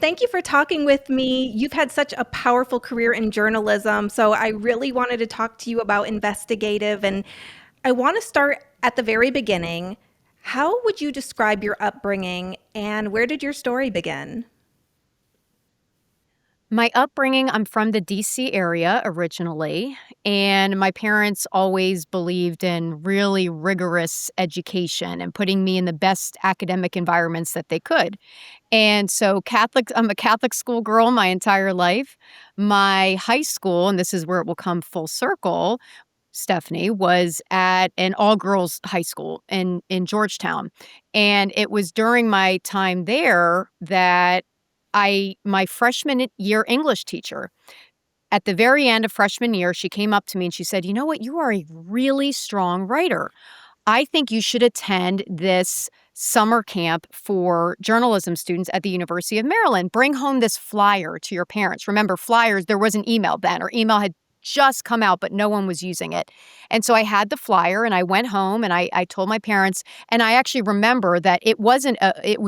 thank you for talking with me. You've had such a powerful career in journalism, so I really wanted to talk to you about investigative, and I want to start at the very beginning. How would you describe your upbringing, and where did your story begin? My upbringing, I'm from the DC area originally, and my parents always believed in really rigorous education and putting me in the best academic environments that they could. And so I'm a Catholic school girl my entire life. My high school, and this is where it will come full circle, Stephanie, was at an all-girls high school in Georgetown. And it was during my time there that my freshman year English teacher, at the very end of freshman year, she came up to me and she said, "You know what? You are a really strong writer. I think you should attend this summer camp for journalism students at the University of Maryland. Bring home this flyer to your parents." Remember, flyers, there wasn't email then, or email had just come out, but no one was using it. And so I had the flyer and I went home and I told my parents, and I actually remember that it was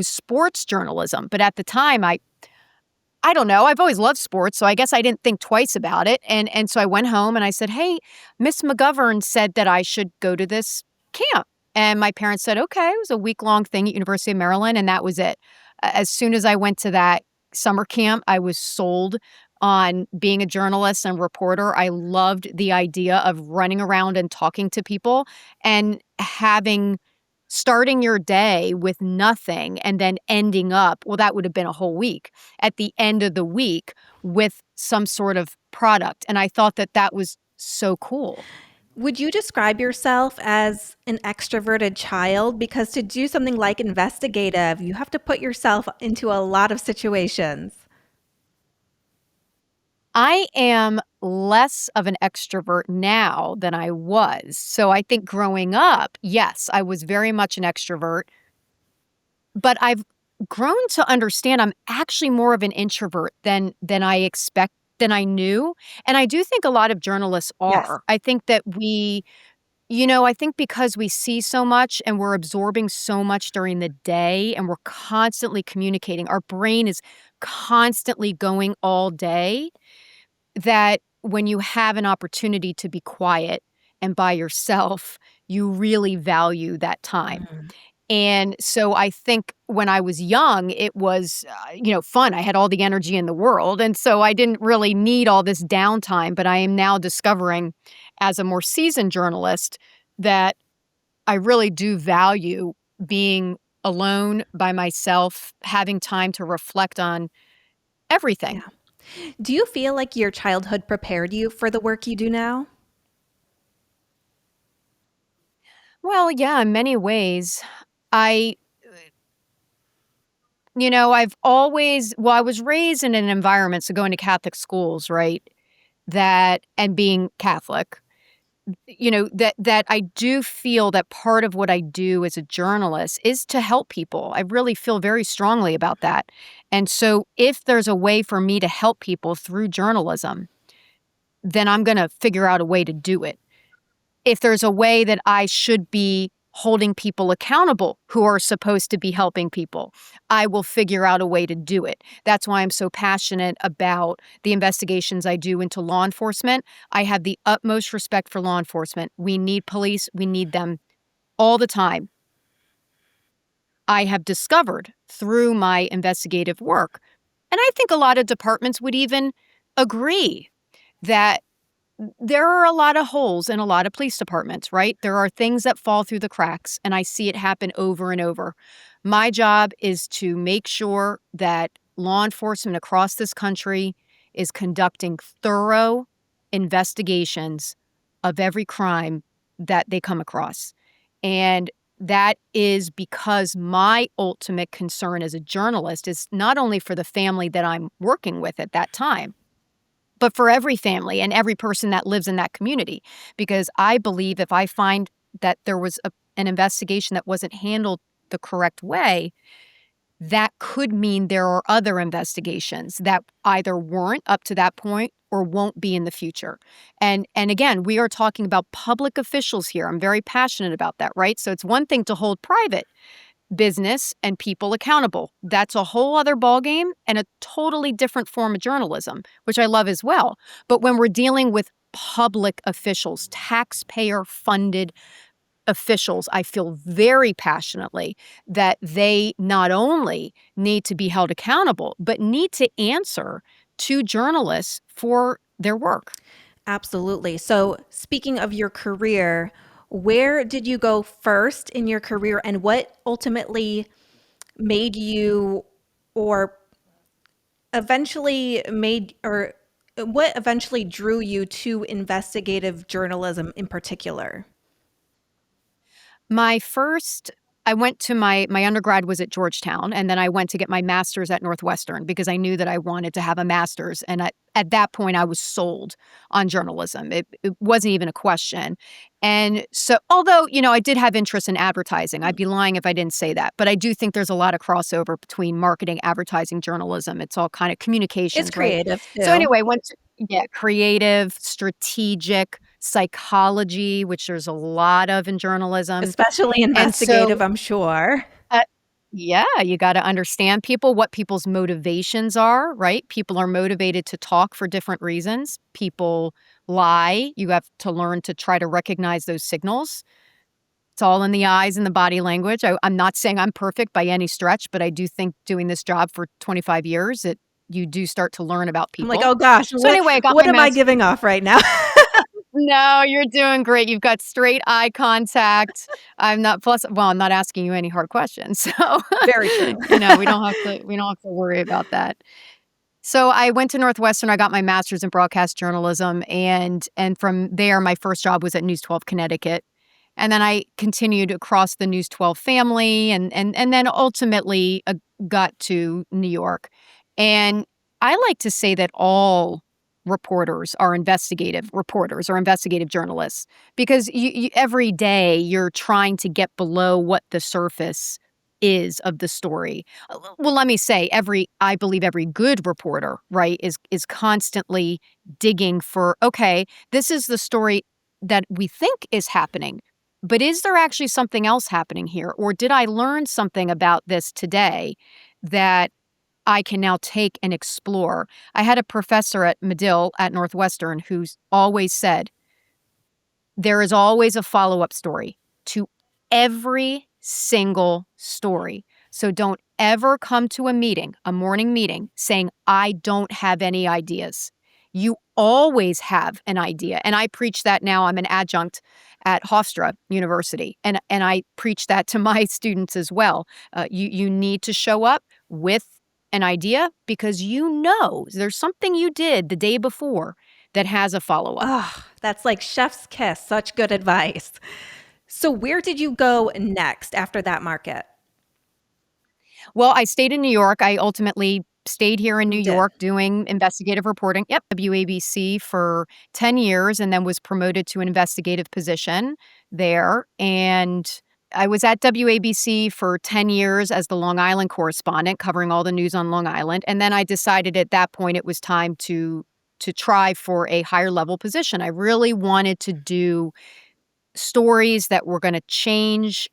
sports journalism. But at the time, I don't know. I've always loved sports, so I guess I didn't think twice about it. And so I went home and I said, "Hey, Miss McGovern said that I should go to this camp." And my parents said, "Okay." It was a week-long thing at University of Maryland, and that was it. As soon as I went to that summer camp, I was sold on being a journalist and reporter. I loved the idea of running around and talking to people and starting your day with nothing and then ending up, well, that would have been a whole week, at the end of the week with some sort of product. And I thought that that was so cool. Would you describe yourself as an extroverted child? Because to do something like investigative, you have to put yourself into a lot of situations. I am less of an extrovert now than I was. So I think growing up, yes, I was very much an extrovert, but I've grown to understand I'm actually more of an introvert than I knew. And I do think a lot of journalists Yes. are. I think that I think because we see so much and we're absorbing so much during the day and we're constantly communicating, our brain is constantly going all day, that when you have an opportunity to be quiet and by yourself, you really value that time. Mhm. And so I think when I was young, it was, fun. I had all the energy in the world. And so I didn't really need all this downtime. But I am now discovering, as a more seasoned journalist, that I really do value being alone by myself, having time to reflect on everything. Yeah. Do you feel like your childhood prepared you for the work you do now? Well, yeah, in many ways. I I was raised in an environment, so going to Catholic schools, right? And being Catholic, that I do feel that part of what I do as a journalist is to help people. I really feel very strongly about that. And so if there's a way for me to help people through journalism, then I'm going to figure out a way to do it. If there's a way that I should be holding people accountable who are supposed to be helping people, I will figure out a way to do it. That's why I'm so passionate about the investigations I do into law enforcement. I have the utmost respect for law enforcement. We need police. We need them all the time. I have discovered through my investigative work, and I think a lot of departments would even agree, that there are a lot of holes in a lot of police departments, right? There are things that fall through the cracks, and I see it happen over and over. My job is to make sure that law enforcement across this country is conducting thorough investigations of every crime that they come across. And that is because my ultimate concern as a journalist is not only for the family that I'm working with at that time, but for every family and every person that lives in that community. Because I believe if I find that there was an investigation that wasn't handled the correct way, that could mean there are other investigations that either weren't up to that point or won't be in the future. And again, we are talking about public officials here. I'm very passionate about that, right? So it's one thing to hold private business and people accountable. That's a whole other ballgame and a totally different form of journalism, which I love as well. But when we're dealing with public officials, taxpayer-funded officials, I feel very passionately that they not only need to be held accountable, but need to answer to journalists for their work. Absolutely. So, speaking of your career, where did you go first in your career and what ultimately made you or eventually made or what eventually drew you to investigative journalism in particular? I went to my undergrad was at Georgetown, and then I went to get my master's at Northwestern because I knew that I wanted to have a master's. And at that point, I was sold on journalism. It wasn't even a question. And so, although, I did have interest in advertising, I'd be lying if I didn't say that. But I do think there's a lot of crossover between marketing, advertising, journalism. It's all kind of It's communications, right? creative So too, anyway, yeah, creative, strategic, psychology, which there's a lot of in journalism. especially And investigative, so, I'm sure. uh, yeah, you got to understand people, what people's motivations are, right? People are motivated to talk for different reasons. People lie. You have to learn to try to recognize those signals. It's all in the eyes and the body language. I'm not saying I'm perfect by any stretch, but I do think doing this job for 25 years, you do start to learn about I'm like, people. oh gosh, So anyway, I got what my am I master's. giving off right now? No, you're doing great. You've got straight eye contact. I'm not asking you any hard questions. So, Very true. we don't have to worry about that. So I went to Northwestern. I got my master's in broadcast journalism, and from there, my first job was at News 12 Connecticut. And then I continued across the News 12 family and then ultimately got to New York. And I like to say that all reporters are investigative reporters or investigative journalists because every day you're trying to get below what the surface is of the story. Well, let me say I believe every good reporter, right, is constantly digging for, okay, this is the story that we think is happening. But is there actually something else happening here? Or did I learn something about this today that I can now take and explore? I had a professor at Medill at Northwestern who's always said, there is always a follow-up story to every single story. So don't ever come to a morning meeting, saying, I don't have any ideas. You always have an idea. And I preach that now. I'm an adjunct at Hofstra University, and I preach that to my students as well. You need to show up with an idea because there's something you did the day before that has a follow-up. Oh, that's like chef's kiss. Such good advice. So, where did you go next after that market? Well, I stayed in New York. I ultimately stayed here in New You did. York doing investigative reporting. Yep, WABC for 10 years and then was promoted to an investigative position there. And I was at WABC for 10 years as the Long Island correspondent, covering all the news on Long Island. And then I decided at that point it was time to try for a higher level position. I really wanted to do stories that were going to change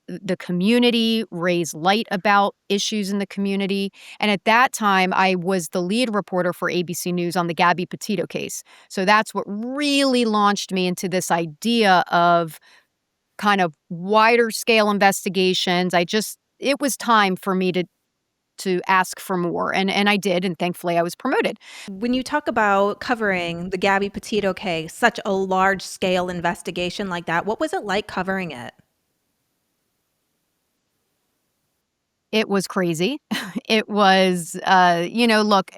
the community, raise light about issues in the community. And at that time, I was the lead reporter for ABC News on the Gabby Petito case. So that's what really launched me into this idea of kind of wider scale investigations. It was time for me to ask for more. And I did, and thankfully I was promoted. When you talk about covering the Gabby Petito case, such a large scale investigation like that, what was it like covering it? It was crazy. It was, look,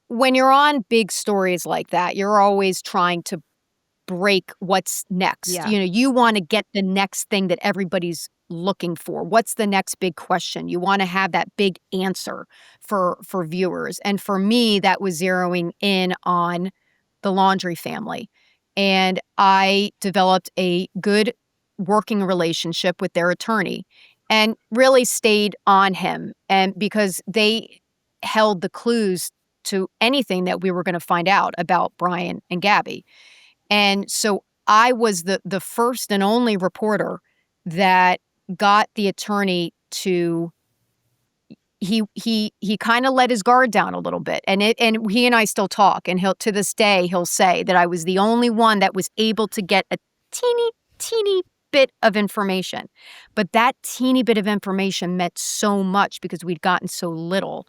when you're on big stories like that, you're always trying to break what's next. Yeah. You want to get the next thing that everybody's looking for. What's the next big question? You want to have that big answer for viewers. And for me, that was zeroing in on the Laundrie family. And I developed a good working relationship with their attorney and really stayed on him. And because they held the clues to anything that we were going to find out about Brian and Gabby. And so I was the first and only reporter that got the attorney to he kind of let his guard down a little bit, and he and I still talk, and he'll to this day he'll say that I was the only one that was able to get a teeny bit of information, but that teeny bit of information meant so much because we'd gotten so little.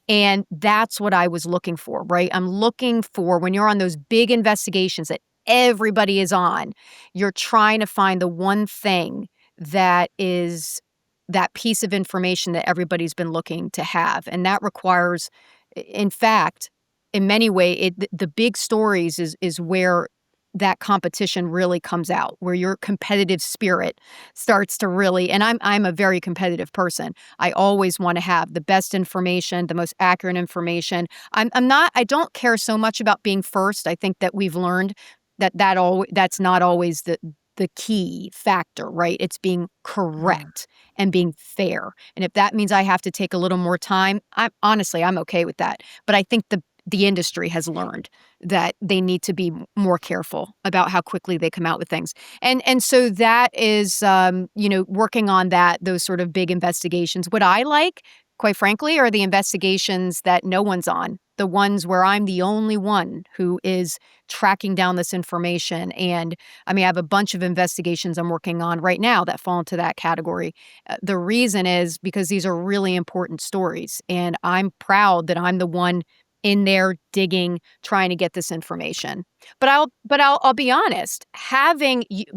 And that's what I was looking for, right? I'm looking for, when you're on those big investigations that everybody is on, you're trying to find the one thing that is that piece of information that everybody's been looking to have. And that requires, in fact, in many ways, the big stories is where that competition really comes out, where your competitive spirit starts to really, and I'm a very competitive person. I always want to have the best information, the most accurate information. I don't care so much about being first. I think that we've learned that's not always the key factor, right? It's being correct and being fair. And if that means I have to take a little more time, I'm okay with that. But I think the industry has learned that they need to be more careful about how quickly they come out with things. And so that is, working on those sort of big investigations. What I like, quite frankly, are the investigations that no one's on, the ones where I'm the only one who is tracking down this information. And I mean, I have a bunch of investigations I'm working on right now that fall into that category. The reason is because these are really important stories, and I'm proud that I'm the one in there digging, trying to get this information. But I'll be honest,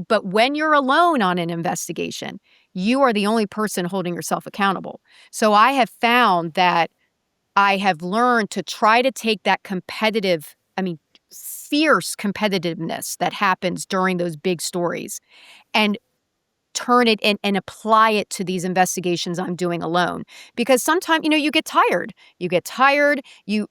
but when you're alone on an investigation, you are the only person holding yourself accountable. So I have found that I have learned to try to take that fierce competitiveness that happens during those big stories and turn it and apply it to these investigations I'm doing alone. Because sometimes, you get tired.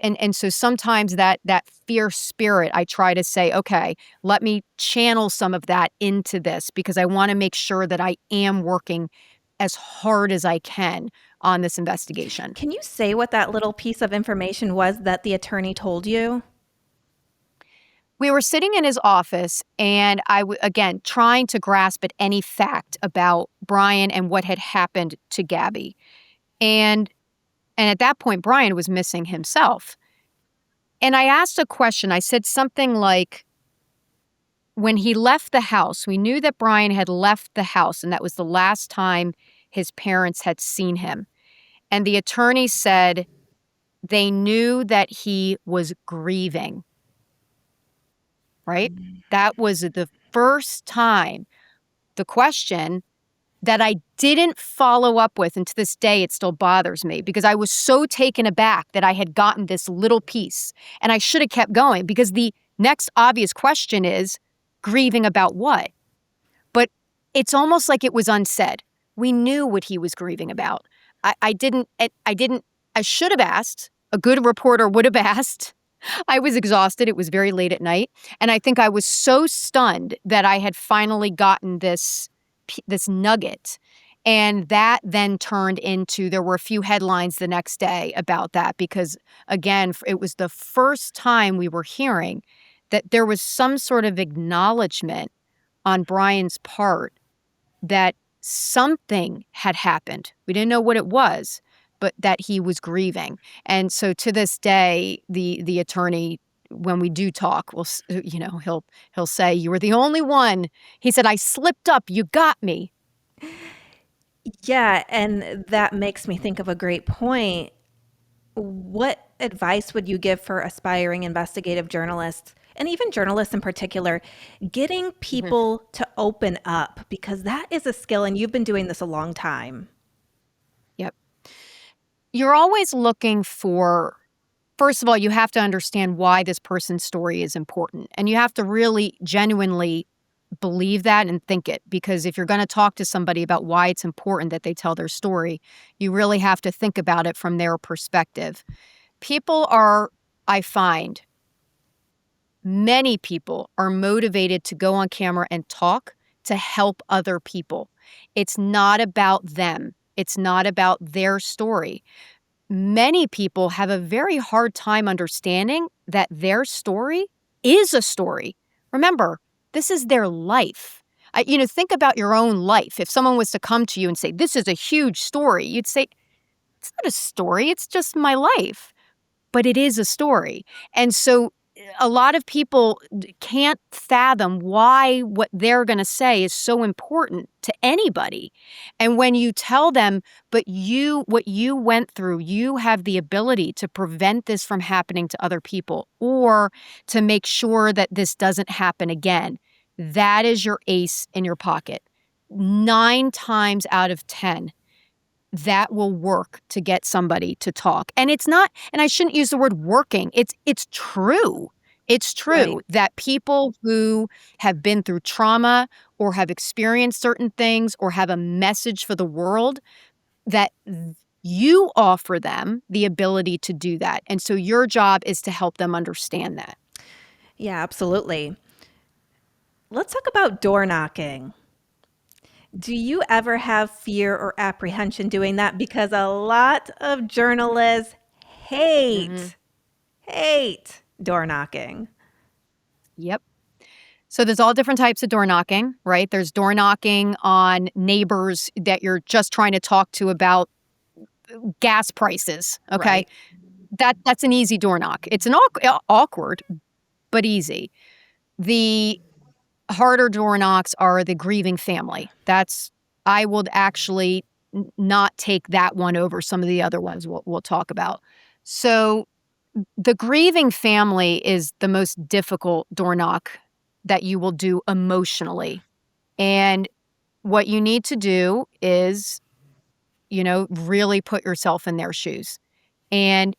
And so sometimes that fierce spirit, I try to say, okay, let me channel some of that into this because I want to make sure that I am working as hard as I can on this investigation. Can you say what that little piece of information was that the attorney told you? We were sitting in his office, and again, trying to grasp at any fact about Brian and what had happened to Gabby. And at that point, Brian was missing himself. And I asked a question. I said something like, when he left the house, we knew that Brian had left the house, and that was the last time his parents had seen him. And the attorney said they knew that he was grieving. Right? That was the first time, the question that I didn't follow up with. And to this day, it still bothers me because I was so taken aback that I had gotten this little piece, and I should have kept going because the next obvious question is grieving about what? But it's almost like it was unsaid. We knew what he was grieving about. I should have asked. A good reporter would have asked. I was exhausted. It was very late at night. And I think I was so stunned that I had finally gotten this nugget. And that then turned into, there were a few headlines the next day about that because, again, it was the first time we were hearing that there was some sort of acknowledgement on Brian's part that something had happened. We didn't know what it was, but that he was grieving. And so to this day, the attorney, when we do talk, he'll say, "You were the only one." He said, "I slipped up. You got me." Yeah, and that makes me think of a great point. What advice would you give for aspiring investigative journalists, and even journalists in particular, getting people to open up? Because that is a skill, and you've been doing this a long time. Yep. You're always looking for, first of all, you have to understand why this person's story is important. And you have to really genuinely believe that and think it. Because if you're going to talk to somebody about why it's important that they tell their story, you really have to think about it from their perspective. I find, many people are motivated to go on camera and talk to help other people. It's not about them. It's not about their story. Many people have a very hard time understanding that their story is a story. Remember, this is their life. Think about your own life. If someone was to come to you and say, this is a huge story, you'd say, it's not a story, it's just my life. But it is a story. And so a lot of people can't fathom why what they're going to say is so important to anybody. And when you tell them, but what you went through, you have the ability to prevent this from happening to other people or to make sure that this doesn't happen again, that is your ace in your pocket. 9 times out of 10, that will work to get somebody to talk. And it's not, and I shouldn't use the word working. It's true. It's true Right. that people who have been through trauma or have experienced certain things or have a message for the world, that you offer them the ability to do that. And so your job is to help them understand that. Yeah, absolutely. Let's talk about door knocking. Do you ever have fear or apprehension doing that? Because a lot of journalists Hmm. hate door knocking. Yep. So there's all different types of door knocking, right? There's door knocking on neighbors that you're just trying to talk to about gas prices, okay? Right. That's an easy door knock. It's an awkward, but easy. The harder door knocks are the grieving family. I would actually not take that one over some of the other ones we'll talk about. So the grieving family is the most difficult door knock that you will do emotionally. And what you need to do is, really put yourself in their shoes. And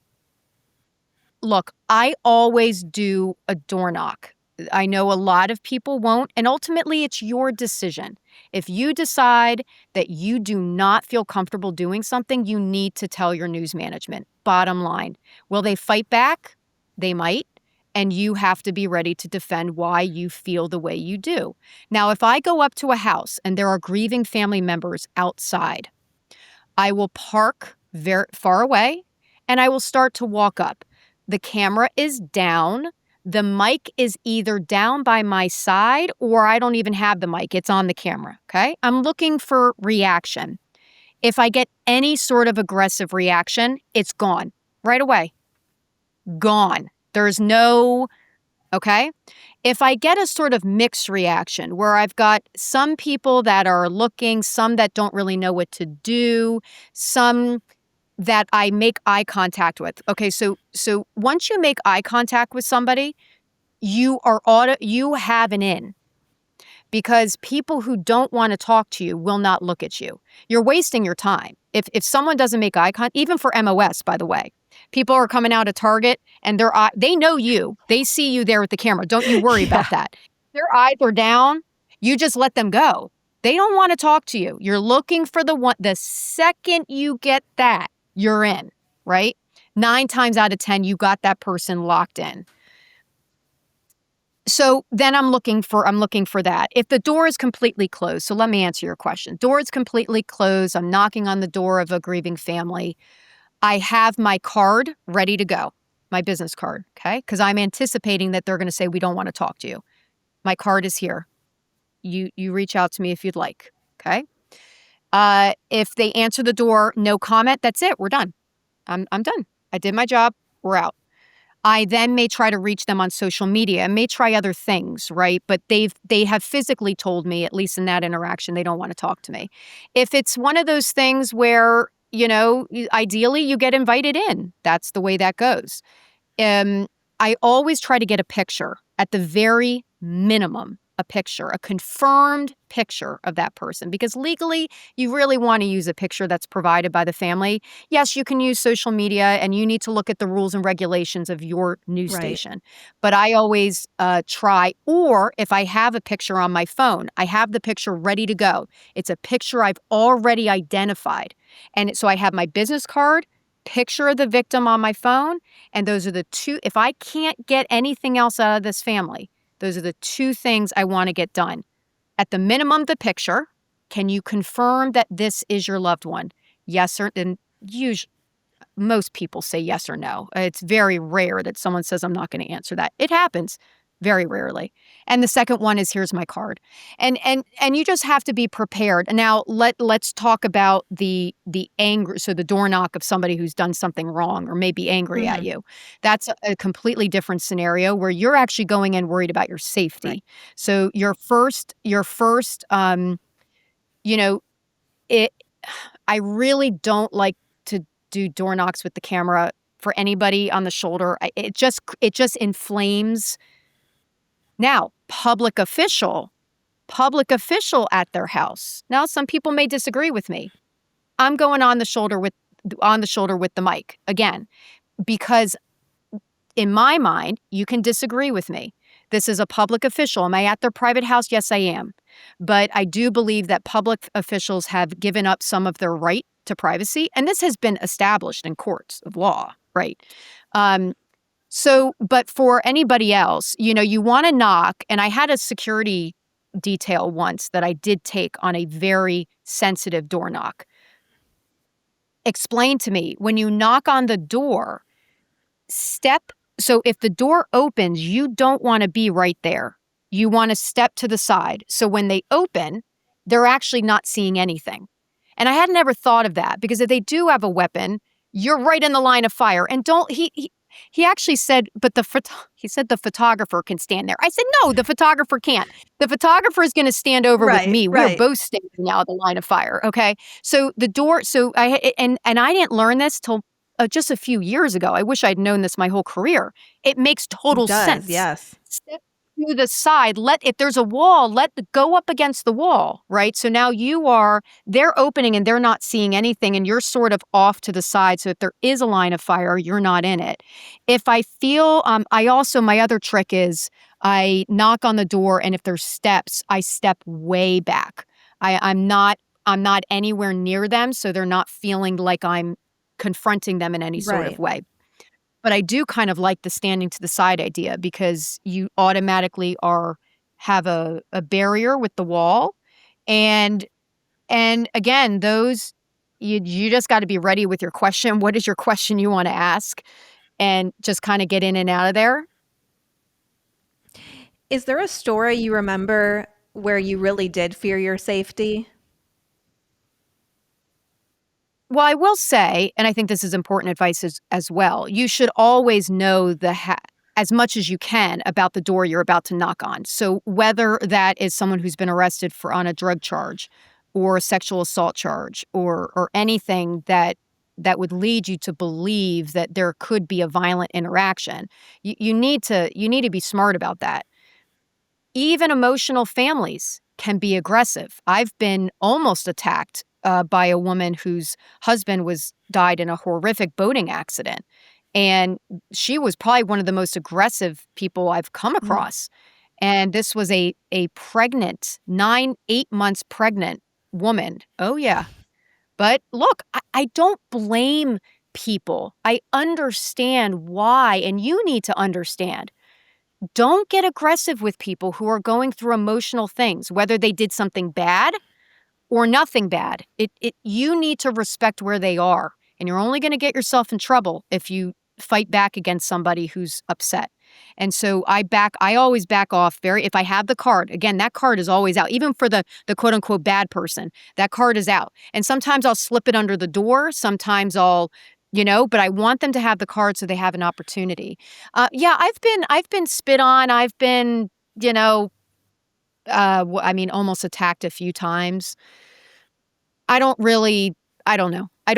look, I always do a door knock. I know a lot of people won't, and ultimately it's your decision. If you decide that you do not feel comfortable doing something, you need to tell your news management. Bottom line. Will they fight back? They might. And you have to be ready to defend why you feel the way you do. Now, if I go up to a house and there are grieving family members outside, I will park very far away and I will start to walk up. The camera is down. The mic is either down by my side or I don't even have the mic. It's on the camera, okay? I'm looking for reaction. If I get any sort of aggressive reaction, it's gone right away. Gone. There's no, okay? If I get a sort of mixed reaction where I've got some people that are looking, some that don't really know what to do, some that I make eye contact with. Okay, so once you make eye contact with somebody, you have an in, because people who don't want to talk to you will not look at you. You're wasting your time. If someone doesn't make eye contact, even for MOS, by the way, people are coming out of Target and they know you. They see you there with the camera. Don't you worry Yeah. about that. Their eyes are down. You just let them go. They don't want to talk to you. You're looking for the one. The second you get that, you're in, right? 9 times out of 10, you got that person locked in. So then I'm looking for that. If the door is completely closed, so let me answer your question. Door is completely closed. I'm knocking on the door of a grieving family. I have my card ready to go, my business card, okay? Because I'm anticipating that they're going to say, we don't want to talk to you. My card is here. You reach out to me if you'd like, okay? If they answer the door, no comment, that's it. We're done. I'm done. I did my job. We're out. I then may try to reach them on social media and may try other things, right? But they have physically told me, at least in that interaction, they don't want to talk to me. If it's one of those things where, ideally you get invited in, that's the way that goes. I always try to get a picture, at the very minimum, a confirmed picture of that person, because legally you really want to use a picture that's provided by the family. Yes, you can use social media and you need to look at the rules and regulations of your news Right. station. But I always try, or if I have a picture on my phone, I have the picture ready to go. It's a picture I've already identified. And so I have my business card, picture of the victim on my phone, and those are the two. If I can't get anything else out of this family, those are the two things I want to get done. At the minimum, the picture. Can you confirm that this is your loved one? Yes or no. Usually, most people say yes or no. It's very rare that someone says, I'm not going to answer that. It happens. very rarely. And the second one is, here's my card. And you just have to be prepared. Now let's talk about the anger. So the door knock of somebody who's done something wrong or may be angry at Mhm. you. That's a completely different scenario where you're actually going in worried about your Right. safety. So you know, it I really don't like to do door knocks with the camera for anybody on the shoulder. It just inflames. Now, public official at their house. Now, some people may disagree with me. I'm going on the shoulder with the mic again, because in my mind, you can disagree with me. This is a public official. Am I at their private house? Yes, I am. But I do believe that public officials have given up some of their right to privacy, and this has been established in courts of law, right? Um, but for anybody else, you want to knock. And I had a security detail once that I did take on a very sensitive door knock. Explain to me, when you knock on the door, step. So if the door opens, you don't want to be right there. You want to step to the side. So when they open, they're actually not seeing anything. And I had never thought of that, because if they do have a weapon, you're right in the line of fire. And don't he actually said, but he said the photographer can stand there. I said, no, the photographer can't. The photographer is going to stand over with Right, me. We are right. both standing now at the line of fire. Okay. So the door, so and I didn't learn this till just a few years ago. I wish I'd known this my whole career. It makes It total does, sense. yes. Step to the side. If there's a wall, go up against the wall, right? So now they're opening and they're not seeing anything, and you're sort of off to the side. So if there is a line of fire, you're not in it. If I feel, my other trick is I knock on the door, and if there's steps, I step way back. I'm not anywhere near them, so they're not feeling like I'm confronting them in any sort of Right. way. But I do kind of like the standing to the side idea, because you automatically have a barrier with the wall. And again, those you just got to be ready with your question. What is your question you want to ask? And just kind of get in and out of there. Is there a story you remember where you really did fear your safety? Well, I will say, and I think this is important advice as well, you should always know as much as you can about the door you're about to knock on. So whether that is someone who's been arrested on a drug charge or a sexual assault charge, or anything that would lead you to believe that there could be a violent interaction, you need to be smart about that. Even emotional families can be aggressive. I've been almost attacked by a woman whose husband died in a horrific boating accident. And she was probably one of the most aggressive people I've come Mm. across. And this was a pregnant, 8 months pregnant woman. Oh, yeah. But look, I don't blame people. I understand why. And you need to understand. Don't get aggressive with people who are going through emotional things, whether they did something bad or nothing bad. You need to respect where they are, and you're only going to get yourself in trouble if you fight back against somebody who's upset. And so I always back off if I have the card. Again, that card is always out, even for the quote unquote bad person. That card is out. And sometimes I'll slip it under the door. Sometimes but I want them to have the card so they have an opportunity. Yeah, I've been spit on. I've been, almost attacked a few times. I don't really, I don't know. I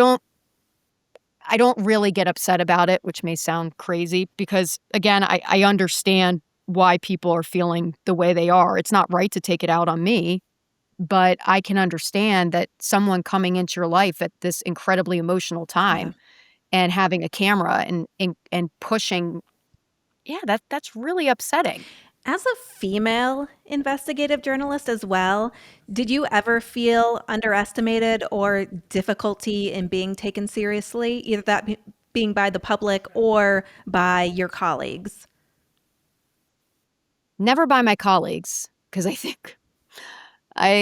don't really get upset about it, which may sound crazy, because again, I understand why people are feeling the way they are. It's not right to take it out on me, but I can understand that someone coming into your life at this incredibly emotional Yeah. time and having a camera and pushing, yeah, that's really upsetting. As a female investigative journalist as well, did you ever feel underestimated or difficulty in being taken seriously, either being by the public or by your colleagues? Never by my colleagues, because I think I'm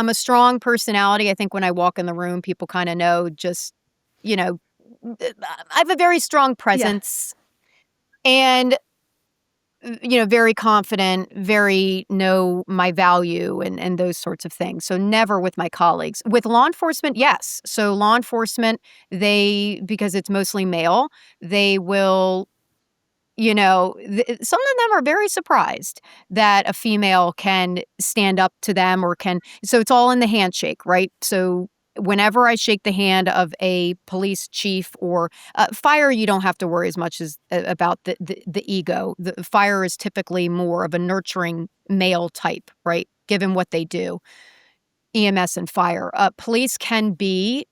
a strong personality. I think when I walk in the room, people kind of know, just, you know, I have a very strong Yeah. presence. And very confident, very know my value and those sorts of things. So never with my colleagues. With law enforcement, yes. So law enforcement, because it's mostly male, they will, some of them are very surprised that a female can stand up to them so it's all in the handshake, right? So whenever I shake the hand of a police chief or fire, you don't have to worry as much as about the ego. The fire is typically more of a nurturing male type, right? Given what they do, EMS and fire. Police can be,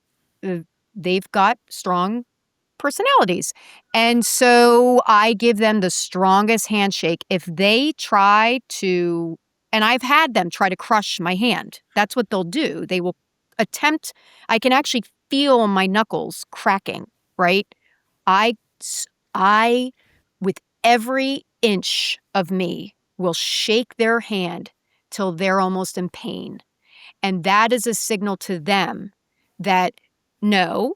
they've got strong personalities. And so I give them the strongest handshake. If they try to, and I've had them try to crush my hand, that's what they'll do. They will attempt, I can actually feel my knuckles cracking, right? I, I, with every inch of me, will shake their hand till they're almost in pain. And that is a signal to them that no,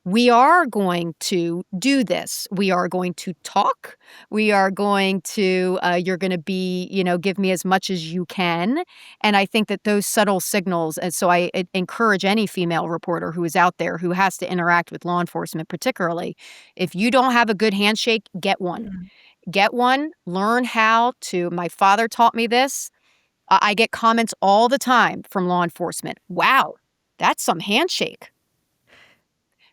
we are going to do this. We are going to talk. We are going to, you're going to be, give me as much as you can. And I think that those subtle signals, and so I encourage any female reporter who is out there who has to interact with law enforcement, particularly, if you don't have a good handshake, get one. Get one, learn how to, my father taught me this. I get comments all the time from law enforcement. Wow, that's some handshake.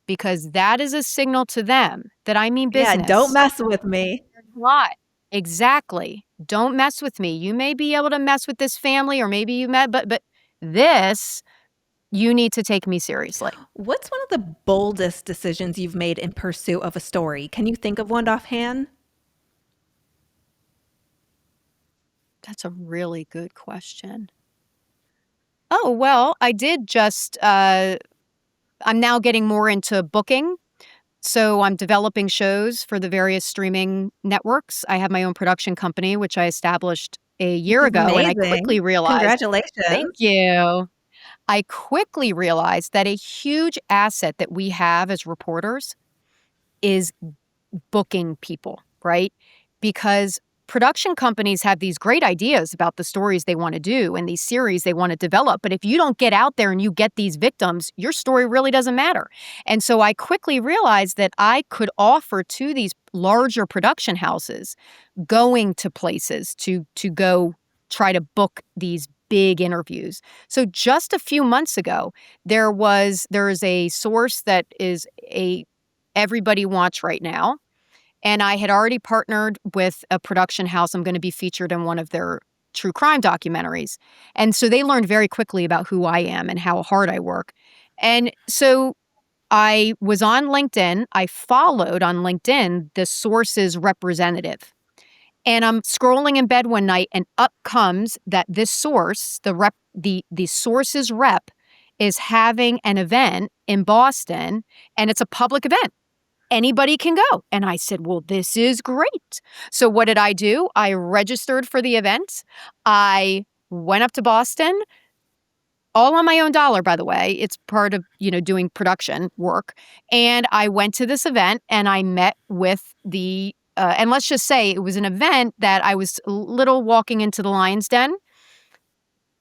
Because that is a signal to them that I mean business. Yeah, don't mess with me. Why? Exactly. Don't mess with me. You may be able to mess with this family, or maybe you met, but this, you need to take me seriously. What's one of the boldest decisions you've made in pursuit of a story? Can you think of one offhand? That's a really good question. Oh, well, I did just, I'm now getting more into booking. So I'm developing shows for the various streaming networks. I have my own production company, which I established a year ago. Amazing. And I quickly realized— Congratulations. Thank you. I quickly realized that a huge asset that we have as reporters is booking people, right? Because production companies have these great ideas about the stories they want to do and these series they want to develop. But if you don't get out there and you get these victims, your story really doesn't matter. And so I quickly realized that I could offer to these larger production houses going to places to go try to book these big interviews. So just a few months ago, there is a source that is everybody wants right now. And I had already partnered with a production house. I'm going to be featured in one of their true crime documentaries. And so they learned very quickly about who I am and how hard I work. And so I was on LinkedIn. I followed on LinkedIn the source's representative. And I'm scrolling in bed one night and up comes that this source, the source's rep, is having an event in Boston, and it's a public event. Anybody can go. And I said, well, this is great. So what did I do? I registered for the event. I went up to Boston, all on my own dollar, by the way. It's part of, doing production work. And I went to this event and I met with and let's just say it was an event that I was a little walking into the lion's den.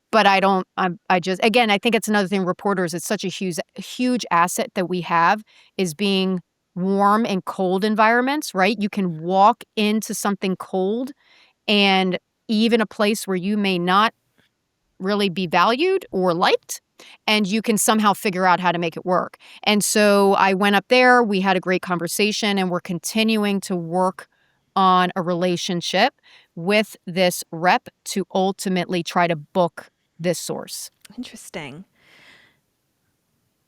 But I think it's another thing, reporters, it's such a huge asset that we have is being warm and cold environments, right? You can walk into something cold and even a place where you may not really be valued or liked, and you can somehow figure out how to make it work. And so I went up there, we had a great conversation, and we're continuing to work on a relationship with this rep to ultimately try to book this source. Interesting.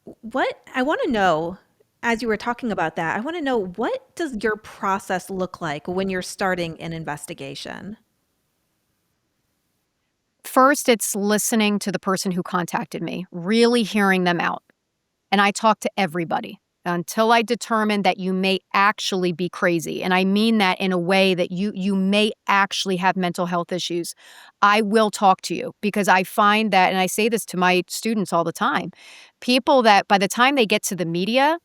What I want to know, as you were talking about that, I want to know, what does your process look like when you're starting an investigation? First, it's listening to the person who contacted me, really hearing them out. And I talk to everybody until I determine that you may actually be crazy. And I mean that in a way that you may actually have mental health issues. I will talk to you because I find that, and I say this to my students all the time, people that by the time they get to the media,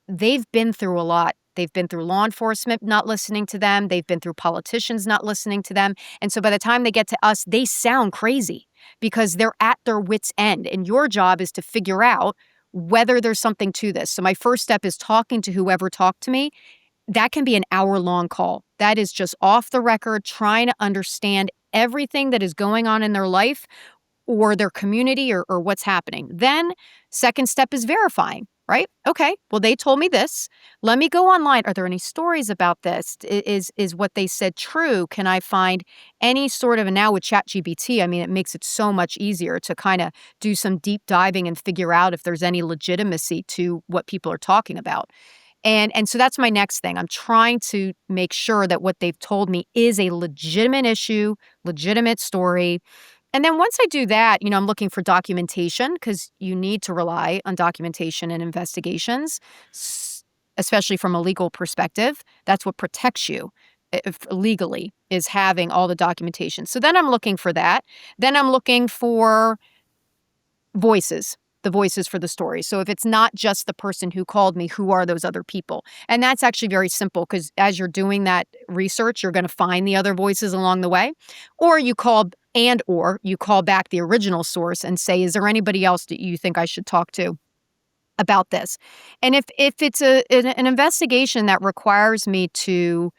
they've been through a lot. They've been through law enforcement not listening to them. They've been through politicians not listening to them. And so by the time they get to us, they sound crazy because they're at their wits' end. And your job is to figure out whether there's something to this. So my first step is talking to whoever talked to me. That can be an hour-long call. That is just off the record, trying to understand everything that is going on in their life or their community or what's happening. Then second step is verifying, right? Okay, well, they told me this. Let me go online. Are there any stories about this? Is what they said true? Can I find any sort of, and now with ChatGPT, I mean, it makes it so much easier to kind of do some deep diving and figure out if there's any legitimacy to what people are talking about. And so that's my next thing. I'm trying to make sure that what they've told me is a legitimate issue, legitimate story. And then once I do that, I'm looking for documentation because you need to rely on documentation in investigations, especially from a legal perspective. That's what protects you legally, is having all the documentation. So then I'm looking for that. Then I'm looking for voices. The voices for the story. So if it's not just the person who called me, who are those other people? And that's actually very simple because as you're doing that research, you're going to find the other voices along the way. Or you call back the original source and say, is there anybody else that you think I should talk to about this? And if it's an investigation that requires me to,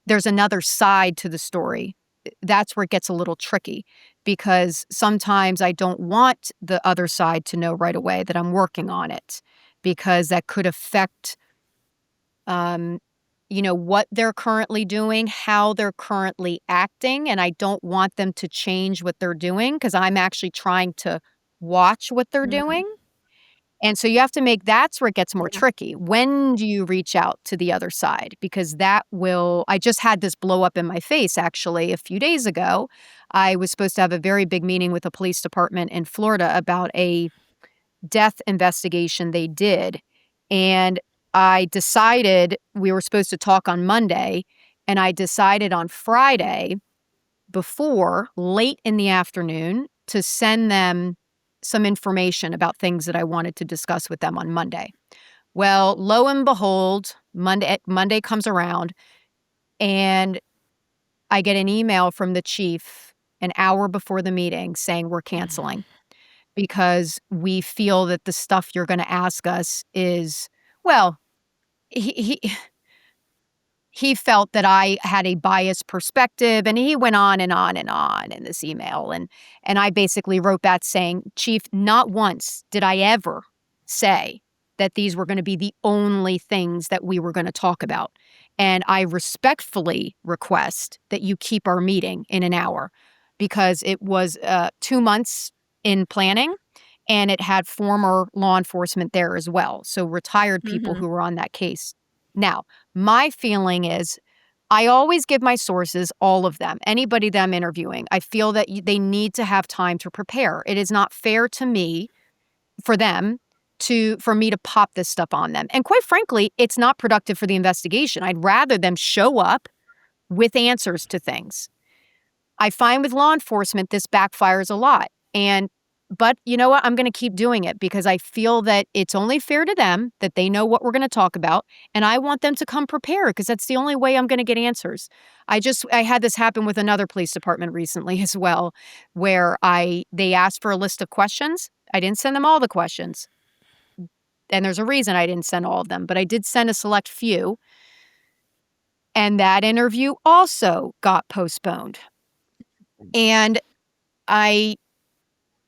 there's another side to the story, that's where it gets a little tricky because sometimes I don't want the other side to know right away that I'm working on it because that could affect, what they're currently doing, how they're currently acting. And I don't want them to change what they're doing because I'm actually trying to watch what they're Mhm. doing. And so you have to that's where it gets more Yeah. tricky. When do you reach out to the other side? Because I just had this blow up in my face actually a few days ago. I was supposed to have a very big meeting with the police department in Florida about a death investigation they did. And I decided we were supposed to talk on Monday, and I decided on Friday late in the afternoon, to send them some information about things that I wanted to discuss with them on Monday. Well, lo and behold, Monday comes around and I get an email from the chief an hour before the meeting saying we're canceling because we feel that the stuff you're going to ask us is, well, he he felt that I had a biased perspective, and he went on and on and on in this email. And I basically wrote back saying, Chief, not once did I ever say that these were going to be the only things that we were going to talk about. And I respectfully request that you keep our meeting in an hour because it was 2 months in planning and it had former law enforcement there as well. So retired people Mhm. who were on that case. Now, my feeling is I always give my sources, all of them, anybody that I'm interviewing. I feel that they need to have time to prepare. It is not fair to me for me to pop this stuff on them. And quite frankly, it's not productive for the investigation. I'd rather them show up with answers to things. I find with law enforcement, this backfires a lot. But you know what? I'm going to keep doing it because I feel that it's only fair to them that they know what we're going to talk about. And I want them to come prepared because that's the only way I'm going to get answers. I had this happen with another police department recently as well, where they asked for a list of questions. I didn't send them all the questions. And there's a reason I didn't send all of them, but I did send a select few. And that interview also got postponed. And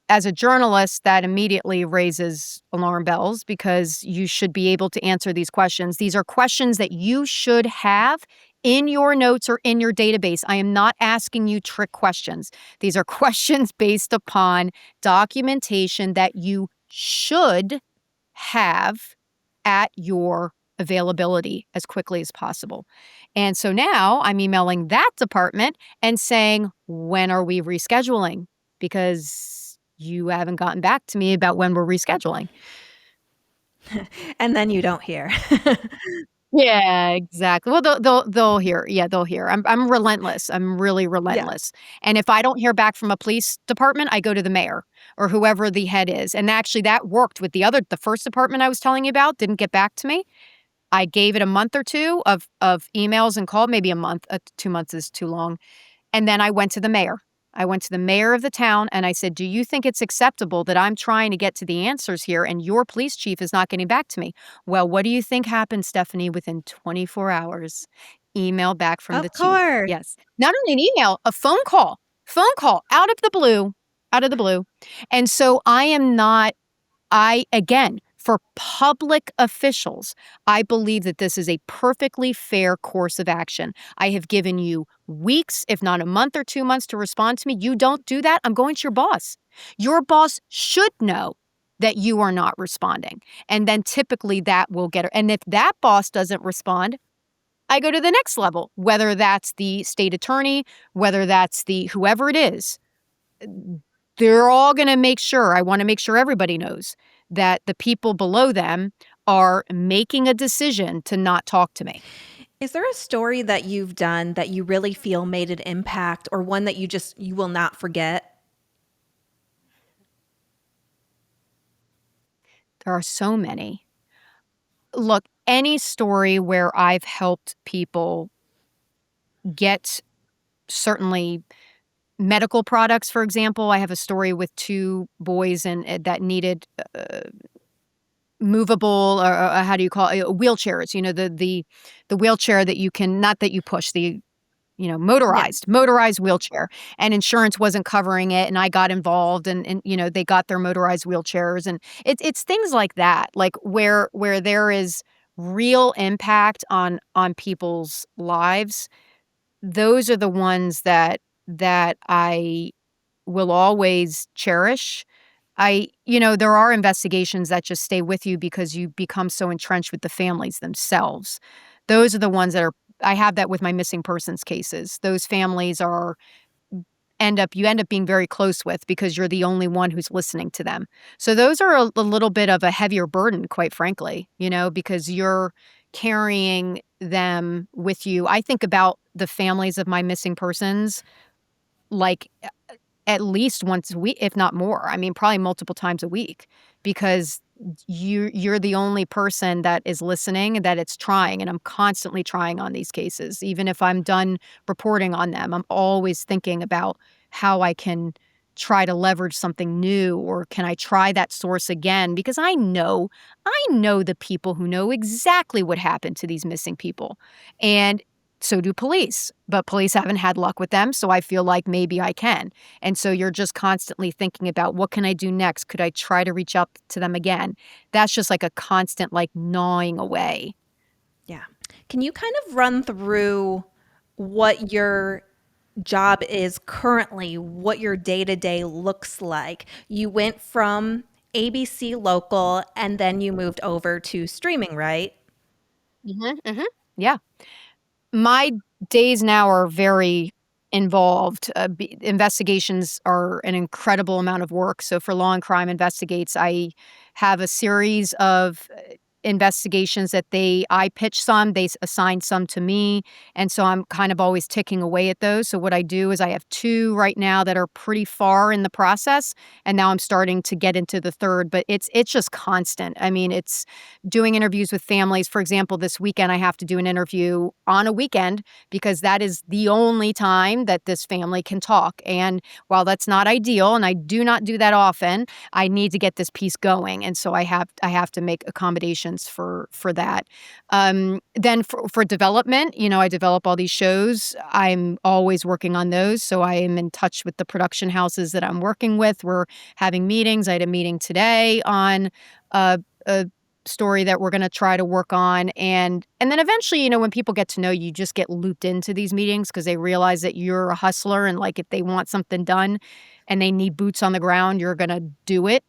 as a journalist, that immediately raises alarm bells because you should be able to answer these questions. These are questions that you should have in your notes or in your database. I am not asking you trick questions. These are questions based upon documentation that you should have at your availability as quickly as possible. And so now I'm emailing that department and saying, when are we rescheduling? Because you haven't gotten back to me about when we're rescheduling. And then you don't hear. Yeah, exactly. Well, they'll hear. Yeah, they'll hear. I'm relentless. I'm really Yeah. relentless. And if I don't hear back from a police department, I go to the mayor or whoever the head is. And actually, that worked with the first department I was telling you about. Didn't get back to me. I gave it a month or two of emails and call, maybe a month. 2 months is too long. And then I went to the mayor. I went to the mayor of the town and I said, "Do you think it's acceptable that I'm trying to get to the answers here and your police chief is not getting back to me?" Well, what do you think happened, Stephanie? Within 24 hours, email back from the Of chief. course. Yes. Not only an email, a phone call out of the blue, out of the blue. And so again, for public officials, I believe that this is a perfectly fair course of action. I have given you weeks, if not a month or 2 months, to respond to me. You don't do that, I'm going to your boss. Your boss should know that you are not responding. And then typically that will get her. And if that boss doesn't respond, I go to the next level, whether that's the state attorney, whether that's the whoever it is. They're all going to make sure, I want to make sure everybody knows that the people below them are making a decision to not talk to me. Is there a story that you've done that you really feel made an impact, or one that you will not forget? There are so many. Look, any story where I've helped people get certainly medical products, for example. I have a story with 2 boys and that needed movable, or how do you call it, wheelchairs. You know, the wheelchair that you can, not that you push, the Yeah. motorized wheelchair, and insurance wasn't covering it, and I got involved, and they got their motorized wheelchairs, and it's things like that, like where there is real impact on people's lives. Those are the ones that I will always cherish. There are investigations that just stay with you because you become so entrenched with the families themselves. Those are the ones that are, I have that with my missing persons cases. Those families you end up being very close with because you're the only one who's listening to them. So those are a little bit of a heavier burden, quite frankly, because you're carrying them with you. I think about the families of my missing persons like at least once a week, if not more. I mean, probably multiple times a week, because you're the only person that is listening, that it's trying. And I'm constantly trying on these cases. Even if I'm done reporting on them, I'm always thinking about how I can try to leverage something new, or can I try that source again? Because I know the people who know exactly what happened to these missing people. And so do police, but police haven't had luck with them. So I feel like maybe I can. And so you're just constantly thinking about, what can I do next? Could I try to reach out to them again? That's just like a constant, like, gnawing away. Yeah. Can you kind of run through what your job is currently, what your day-to-day looks like? You went from ABC local and then you moved over to streaming, right? Yeah. My days now are very involved. Investigations are an incredible amount of work. So for Law and Crime Investigates, I have a series of investigations that I pitch some, they assign some to me. And so I'm kind of always ticking away at those. So what I do is I have 2 right now that are pretty far in the process. And now I'm starting to get into the 3rd, but it's just constant. I mean, it's doing interviews with families. For example, this weekend, I have to do an interview on a weekend because that is the only time that this family can talk. And while that's not ideal, and I do not do that often, I need to get this piece going. And so I have to make accommodations for that. Then for development, I develop all these shows. I'm always working on those. So I am in touch with the production houses that I'm working with. We're having meetings. I had a meeting today on a story that we're going to try to work on. And then eventually, when people get to know you, just get looped into these meetings because they realize that you're a hustler. And like, if they want something done and they need boots on the ground, you're going to do it.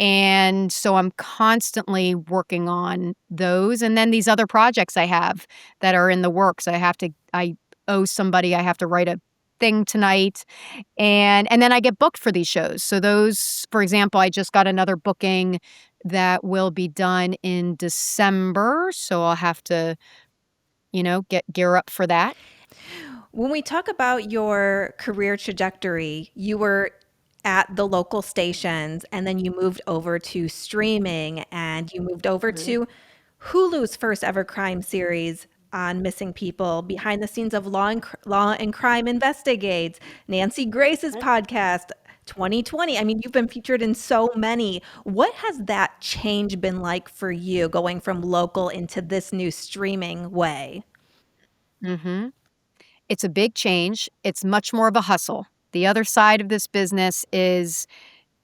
And so I'm constantly working on those. And then these other projects I have that are in the works. I owe somebody, I have to write a thing tonight. And then I get booked for these shows. So those, for example, I just got another booking that will be done in December. So I'll have to, gear up for that. When we talk about your career trajectory, you were at the local stations and then you moved over to streaming and you moved over Mhm. to Hulu's first ever crime series on missing people, behind the scenes of Law and Crime Investigates, Nancy Grace's podcast, 2020. I mean, you've been featured in so many. What has that change been like for you going from local into this new streaming way? Hmm. It's a big change. It's much more of a hustle. The other side of this business is,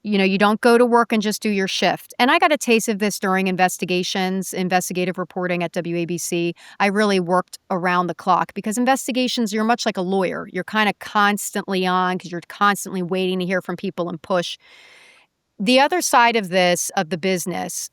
you don't go to work and just do your shift. And I got a taste of this during investigative reporting at WABC. I really worked around the clock because investigations, you're much like a lawyer. You're kind of constantly on because you're constantly waiting to hear from people and push. The other side of the business,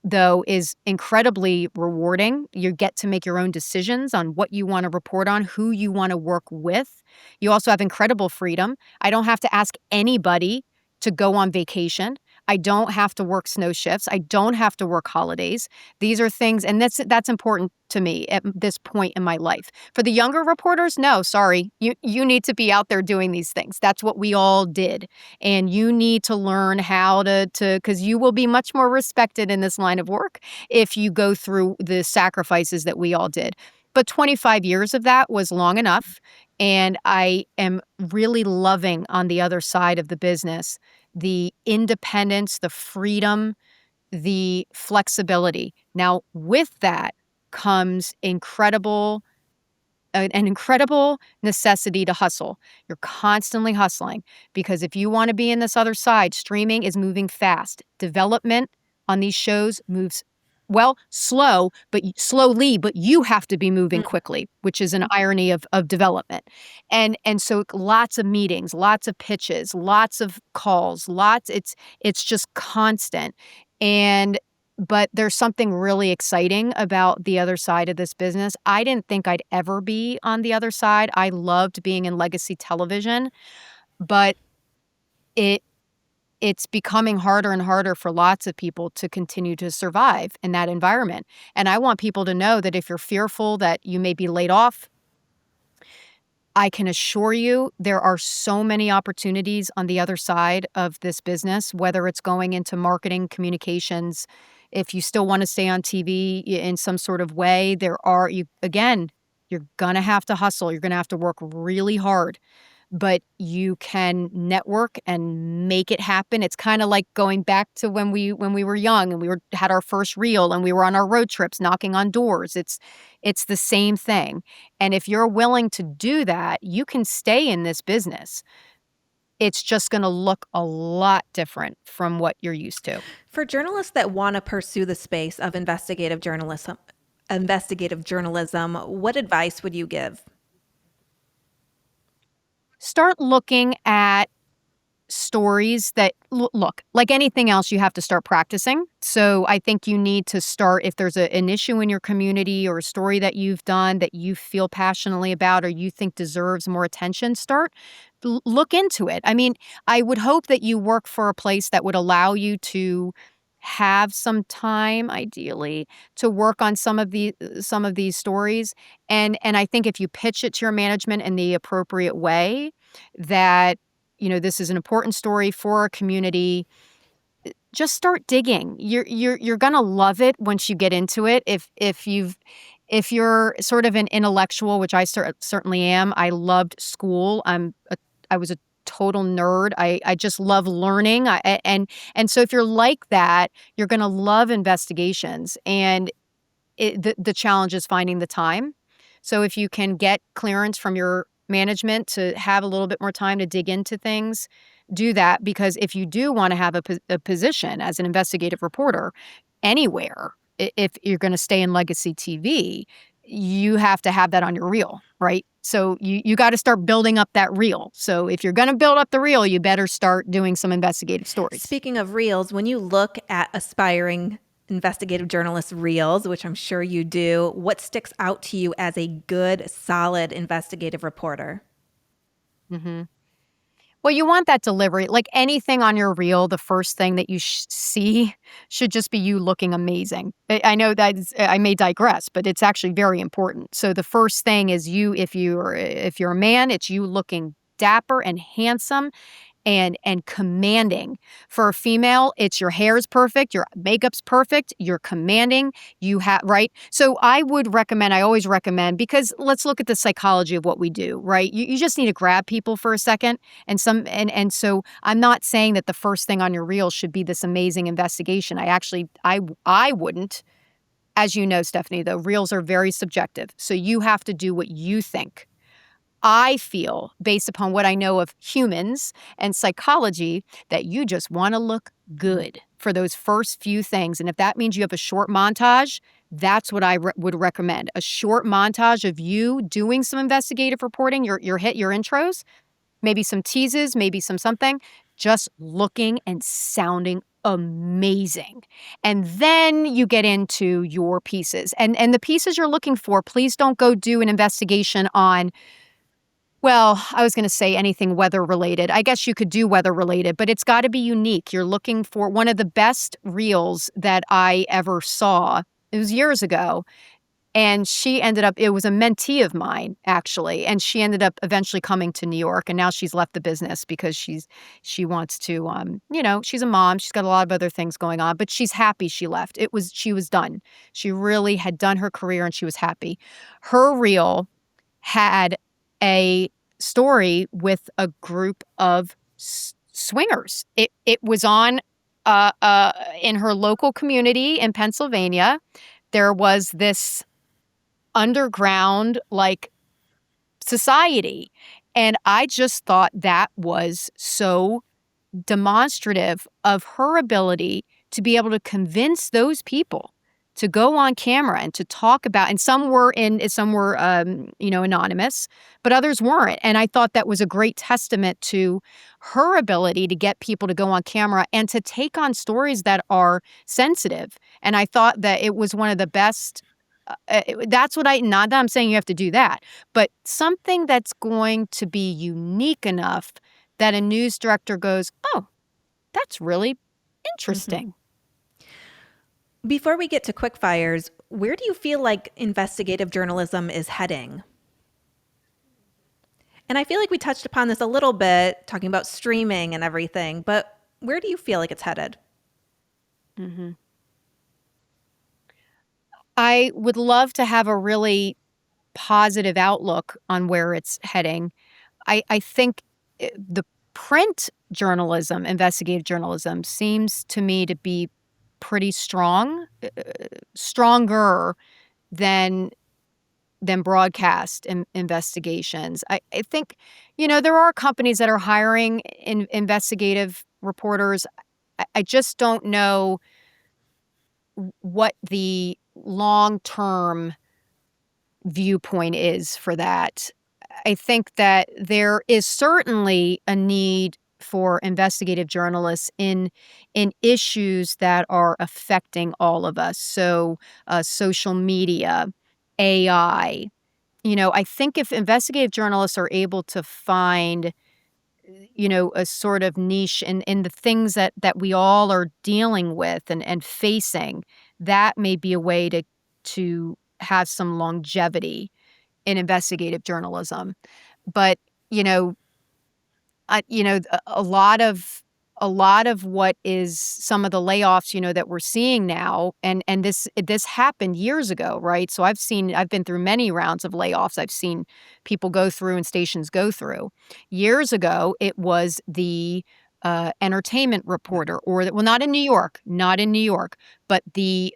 though, is incredibly rewarding. You get to make your own decisions on what you want to report on, who you want to work with. You also have incredible freedom. I don't have to ask anybody to go on vacation. I don't have to work snow shifts. I don't have to work holidays. These are things, and that's important to me at this point in my life. For the younger reporters, no, sorry. You need to be out there doing these things. That's what we all did. And you need to learn how to because you will be much more respected in this line of work if you go through the sacrifices that we all did. But 25 years of that was long enough. And I am really loving on the other side of the business the independence, the freedom, the flexibility. Now, with that comes an incredible necessity to hustle. You're constantly hustling because if you want to be in this other side, streaming is moving fast. Development on these shows moves slowly, but you have to be moving quickly, which is an irony of development. And so lots of meetings, lots of pitches, lots of calls, it's just constant. But there's something really exciting about the other side of this business. I didn't think I'd ever be on the other side. I loved being in legacy television, but it's becoming harder and harder for lots of people to continue to survive in that environment. And I want people to know that if you're fearful that you may be laid off, I can assure you there are so many opportunities on the other side of this business, whether it's going into marketing, communications. If you still want to stay on TV in some sort of way, you're going to have to hustle. You're going to have to work really hard, but you can network and make it happen. It's kind of like going back to when we were young and had our first reel and we were on our road trips knocking on doors. It's the same thing. And if you're willing to do that, you can stay in this business. It's just going to look a lot different from what you're used to. For journalists that want to pursue the space of investigative journalism, what advice would you give? Start looking at stories that look like anything else. You have to start practicing. So I think you need to start, if there's an issue in your community or a story that you've done that you feel passionately about or you think deserves more attention, look into it. I mean, I would hope that you work for a place that would allow you to have some time, ideally, to work on some of these stories. And I think if you pitch it to your management in the appropriate way, that this is an important story for our community, just start digging. You're gonna love it once you get into it. If you're sort of an intellectual, which I certainly am. I loved school. I was a total nerd. I just love learning. And so if you're like that, you're gonna love investigations. And the challenge is finding the time. So if you can get clearance from your management to have a little bit more time to dig into things, do that. Because if you do want to have a position as an investigative reporter anywhere, if you're going to stay in legacy TV, you have to have that on your reel, right? So you got to start building up that reel. So if you're going to build up the reel, you better start doing some investigative stories. Speaking of reels, when you look at aspiring investigative journalist reels, which I'm sure you do, what sticks out to you as a good, solid investigative reporter? Mm-hmm. Well, you want that delivery. Like anything on your reel, the first thing that you see should just be you looking amazing. I know that I may digress, but it's actually very important. So the first thing is if you're a man, it's you looking dapper and handsome and commanding. For a female, it's your hair is perfect, your makeup's perfect, you're commanding, you have, right? So I always recommend, because let's look at the psychology of what we do, right? You just need to grab people for a second. And so I'm not saying that the first thing on your reel should be this amazing investigation. I wouldn't. As you know, Stephanie, though, reels are very subjective. So you have to do what you think. I feel, based upon what I know of humans and psychology, that you just want to look good for those first few things. And if that means you have a short montage, that's what I would recommend. A short montage of you doing some investigative reporting, your intros, maybe some teases, maybe some something, just looking and sounding amazing. And then you get into your pieces. And the pieces you're looking for, please don't go do an investigation on, well, I was going to say anything weather related. I guess you could do weather related, but it's got to be unique. You're looking for one of the best reels that I ever saw. It was years ago. And she ended up, it was a mentee of mine, actually. And she ended up eventually coming to New York. And now she's left the business because she wants to, she's a mom. She's got a lot of other things going on, but she's happy she left. She was done. She really had done her career and she was happy. Her reel had a story with a group of swingers. It was on in her local community in Pennsylvania. There was this underground society, and I just thought that was so demonstrative of her ability to be able to convince those people to go on camera and to talk about, and some were anonymous, but others weren't. And I thought that was a great testament to her ability to get people to go on camera and to take on stories that are sensitive. And I thought that it was one of the best. Not that I'm saying you have to do that, but something that's going to be unique enough that a news director goes, oh, that's really interesting. Before we get to quick fires, where do you feel like investigative journalism is heading? And I feel like we touched upon this a little bit, talking about streaming and everything, but where do you feel like it's headed? Mm-hmm. I would love to have a really positive outlook on where it's heading. I think the print journalism, investigative journalism, seems to me to be pretty strong, stronger than broadcast investigations. I think, there are companies that are hiring investigative reporters. I just don't know what the long-term viewpoint is for that. I think that there is certainly a need for investigative journalists in issues that are affecting all of us. So social media, AI. I think if investigative journalists are able to find a sort of niche in the things that we all are dealing with and facing, that may be a way to have some longevity in investigative journalism. But a lot of what is some of the layoffs that we're seeing now, and this happened years ago, right? So I've been through many rounds of layoffs. I've seen people go through and stations go through. Years ago, it was the entertainment reporter, not in New York, but the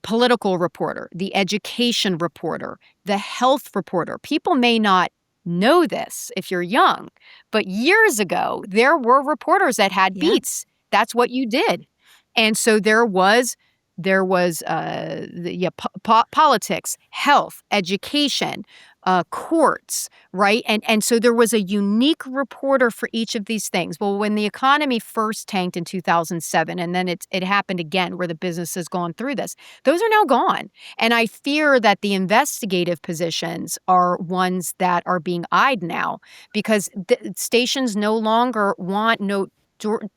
political reporter, the education reporter, the health reporter. People may not know this if you're young, but years ago, there were reporters that had beats. That's what you did. And so there was politics, health, education, courts, right? And so there was a unique reporter for each of these things. Well, when the economy first tanked in 2007, and then it happened again where the business has gone through this, those are now gone. And I fear that the investigative positions are ones that are being eyed now because stations no longer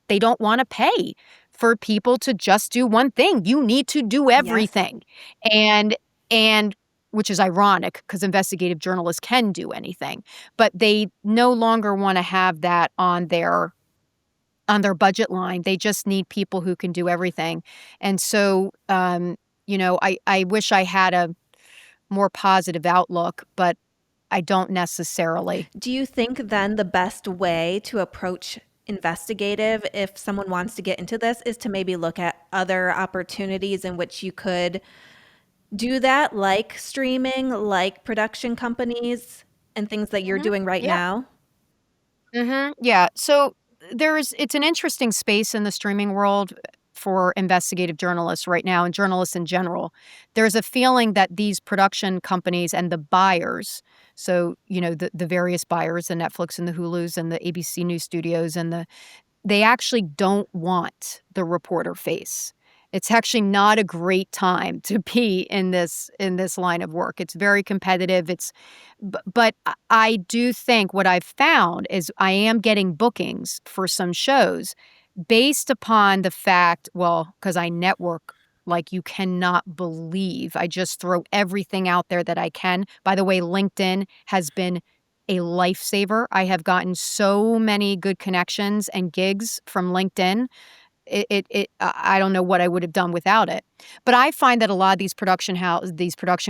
they don't want to pay for people to just do one thing. You need to do everything. Yes. And which is ironic because investigative journalists can do anything, but they no longer want to have that on their budget line. They just need people who can do everything. And so, I wish I had a more positive outlook, but I don't necessarily. Do you think then the best way to approach investigative, if someone wants to get into this, is to maybe look at other opportunities in which you could do that, like streaming, like production companies, and things that you're Mhm. doing right Yeah. now? Yeah. So it's an interesting space in the streaming world for investigative journalists right now and journalists in general. There's a feeling that these production companies and the buyers, so, the various buyers, the Netflix and the Hulus and the ABC News Studios they actually don't want the reporter face. It's actually not a great time to be in this line of work. It's very competitive. But I do think what I've found is I am getting bookings for some shows based upon the fact, well, because I network like you cannot believe. I just throw everything out there that I can. By the way, LinkedIn has been a lifesaver. I have gotten so many good connections and gigs from LinkedIn. I don't know what I would have done without it. But I find that a lot of these production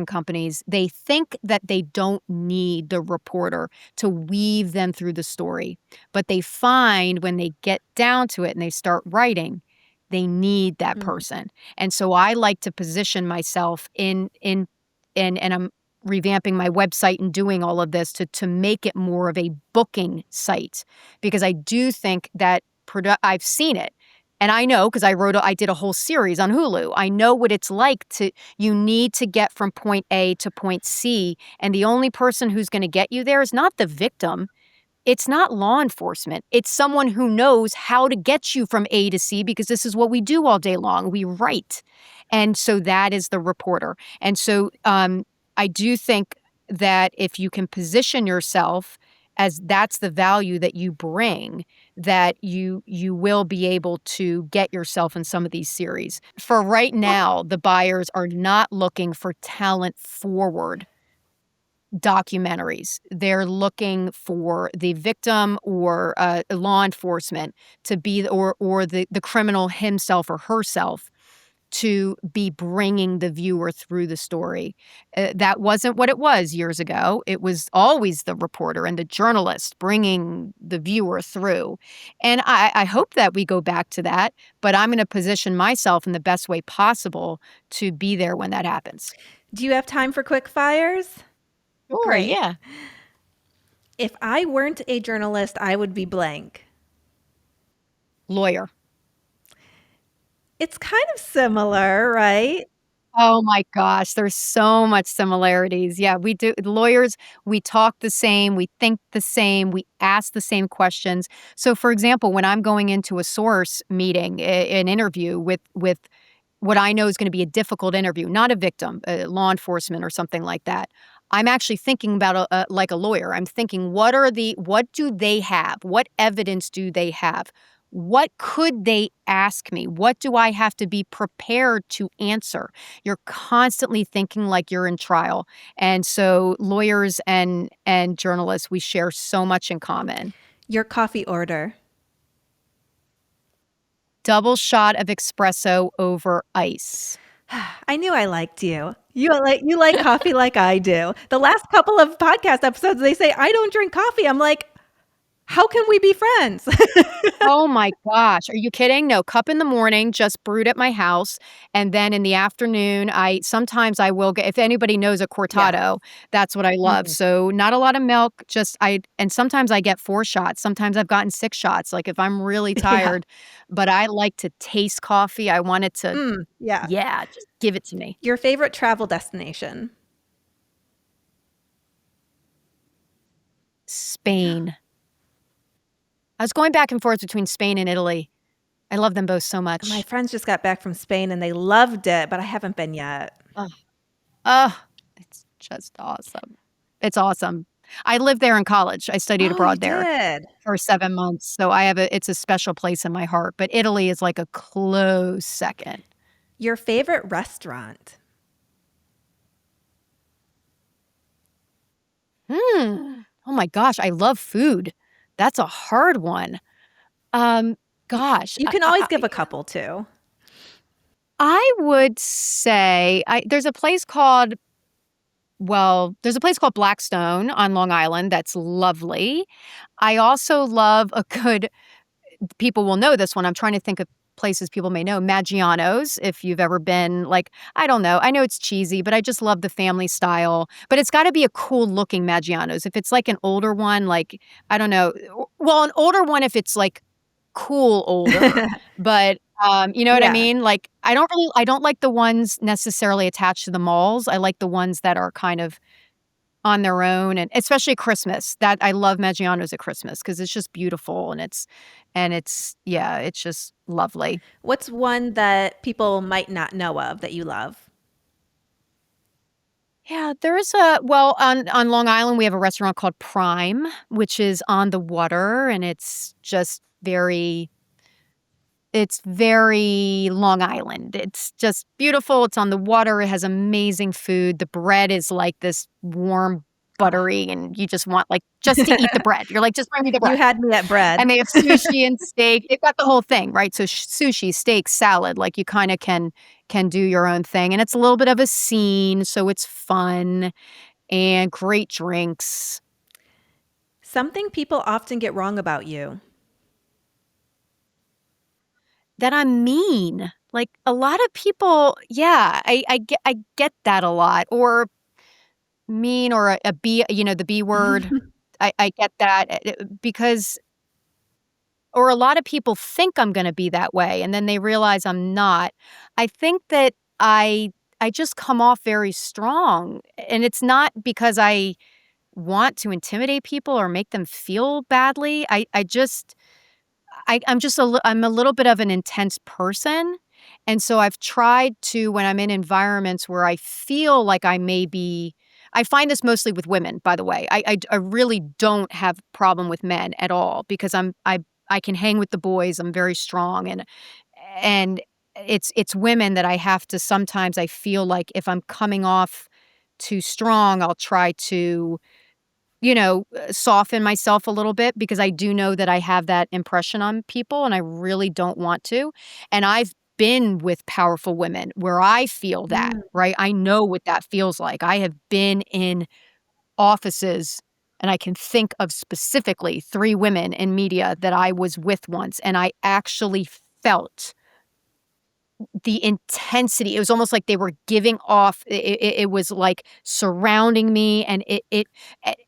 companies, they think that they don't need the reporter to weave them through the story. But they find when they get down to it and they start writing, they need that Mm. person. And so I like to position myself and I'm revamping my website and doing all of this to make it more of a booking site, because I do think that I've seen it. And I know because I did a whole series on Hulu. I know what it's like you need to get from point A to point C. And the only person who's going to get you there is not the victim. It's not law enforcement. It's someone who knows how to get you from A to C, because this is what we do all day long. We write. And so that is the reporter. And so I do think that if you can position yourself as that's the value that you bring, that you will be able to get yourself in some of these series. For right now, the buyers are not looking for talent forward documentaries. They're looking for the victim or law enforcement to be, or the criminal himself or herself to be bringing the viewer through the story. That wasn't what it was years ago. It was always the reporter and the journalist bringing the viewer through. And I hope that we go back to that, but I'm going to position myself in the best way possible to be there when that happens. Do you have time for quick fires? Sure, Great. yeah. If I weren't a journalist, I would be blank. Lawyer. It's kind of similar, right? Oh my gosh, there's so much similarities. Yeah, we do. Lawyers, we talk the same, we think the same, we ask the same questions. So, for example, when I'm going into a source meeting, an interview with what I know is going to be a difficult interview, not a victim, law enforcement or something like that. I'm actually thinking about like a lawyer. I'm thinking, what do they have? What evidence do they have? What could they ask me? What do I have to be prepared to answer? You're constantly thinking like you're in trial. And so lawyers and journalists, we share so much in common. Your coffee order. Double shot of espresso over ice. I knew I liked you. You like coffee like I do. The last couple of podcast episodes, they say I don't drink coffee. I'm like, how can we be friends? Oh my gosh, are you kidding? No, cup in the morning, just brewed at my house, and then in the afternoon, I will get, if anybody knows a Yeah. cortado, that's what I love. Mm. So not a lot of milk, and sometimes I get 4 shots, sometimes I've gotten 6 shots, like if I'm really Yeah. tired, but I like to taste coffee. I want it to, Yeah. yeah, just give it to me. Your favorite travel destination? Spain. I was going back and forth between Spain and Italy. I love them both so My much. friends just got back from Spain and they loved it, but I haven't been yet. Oh, oh, it's just awesome. It's awesome. I lived there in college. I studied Oh, you abroad there did. for 7 months, so it's a special place in my heart, but Italy is like a close second. Your favorite restaurant? Oh my gosh, I love food. That's a hard one. Um, gosh, You can always give a couple too. I would say there's a place called Blackstone on Long Island that's lovely. I also love a good people will know this one. I'm trying to think of places people may know. Maggiano's, if you've ever been, like, I don't know. I know it's cheesy, but I just love the family style. But it's got to be a cool looking Maggiano's. If it's like an older one, like, I don't know. Well, an older one if it's like cool older. But you know what I Yeah. mean? Like, I don't like the ones necessarily attached to the malls. I like the ones that are kind of on their own, and especially Christmas. That I love Maggiano's at Christmas because it's just beautiful and it's yeah, it's just lovely. What's one that people might not know of that you love? Yeah, on Long Island we have a restaurant called Prime, which is on the water, and it's very Long Island. It's just beautiful. It's on the water. It has amazing food. The bread is like this warm, buttery, and you just want like just to eat the bread. You're like, just bring me the You bread. had me at bread. And they have sushi and steak. They've got the whole thing, right? So sushi, steak, salad, like you kind of can do your own thing. And it's a little bit of a scene, so it's fun and great drinks. Something people often get wrong about you. That I'm mean. Like a lot of people, yeah, I get that a lot. Or mean or a B, the B word. I get that because or a lot of people think I'm gonna be that way, and then they realize I'm not. I think that I just come off very strong, and it's not because I want to intimidate people or make them feel badly. I'm a little bit of an intense person, and so I've tried to when I'm in environments where I feel like I find this mostly with women, by the way. I really don't have problem with men at all because I can hang with the boys. I'm very strong and it's women that I have to sometimes I feel like if I'm coming off too strong, I'll try to soften myself a little bit because I do know that I have that impression on people and I really don't want to. And I've been with powerful women where I feel that, Mm. right? I know what that feels like. I have been in offices and I can think of specifically 3 women in media that I was with once and I actually felt the intensity. It was almost like they were giving off it was, like, surrounding me, and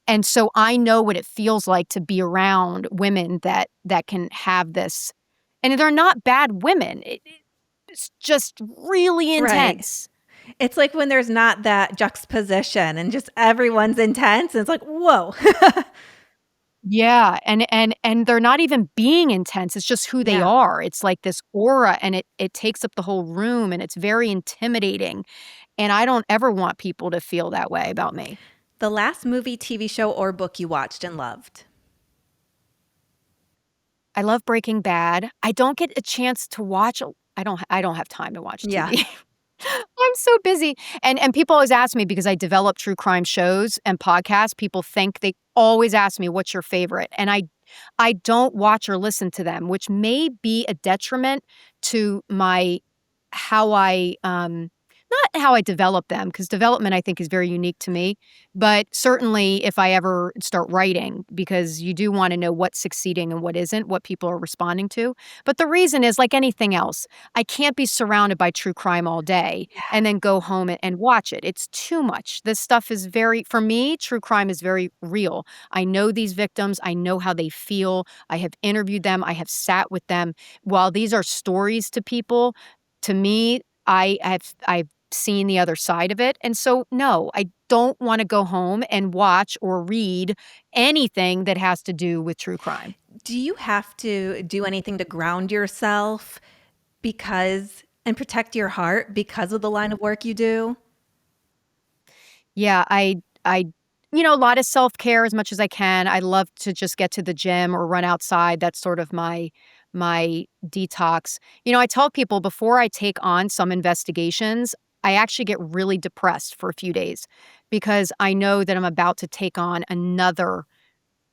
and so I know what it feels like to be around women that can have this and they're not bad women. It's just really Right. intense. It's like when there's not that juxtaposition and just everyone's intense, and it's like, "Whoa." Yeah, and they're not even being intense, it's just who they Yeah. are. It's like this aura, and it takes up the whole room, and it's very intimidating, and I don't ever want people to feel that way about me. The last movie, TV show, or book you watched and loved? I love Breaking Bad. I don't get a chance to watch I don't have time to watch Yeah. TV. I'm so busy. And people always ask me because I develop true crime shows and podcasts, they always ask me, "What's your favorite?" And I don't watch or listen to them, which may be a detriment to my how I, not how I develop them, because development I think is very unique to me, but certainly if I ever start writing, because you do wanna know what's succeeding and what isn't, what people are responding to. But the reason is like anything else, I can't be surrounded by true crime all day and then go home and watch it. It's too much. This stuff is very for me, true crime is very real. I know these victims, I know how they feel, I have interviewed them, I have sat with them. While these are stories to people, to me, I've seen the other side of it, and so, no, I don't wanna go home and watch or read anything that has to do with true crime. Do you have to do anything to ground yourself and protect your heart because of the line of work you do? Yeah, I a lot of self-care as much as I can. I love to just get to the gym or run outside. That's sort of my detox. I tell people before I take on some investigations, I actually get really depressed for a few days because I know that I'm about to take on another,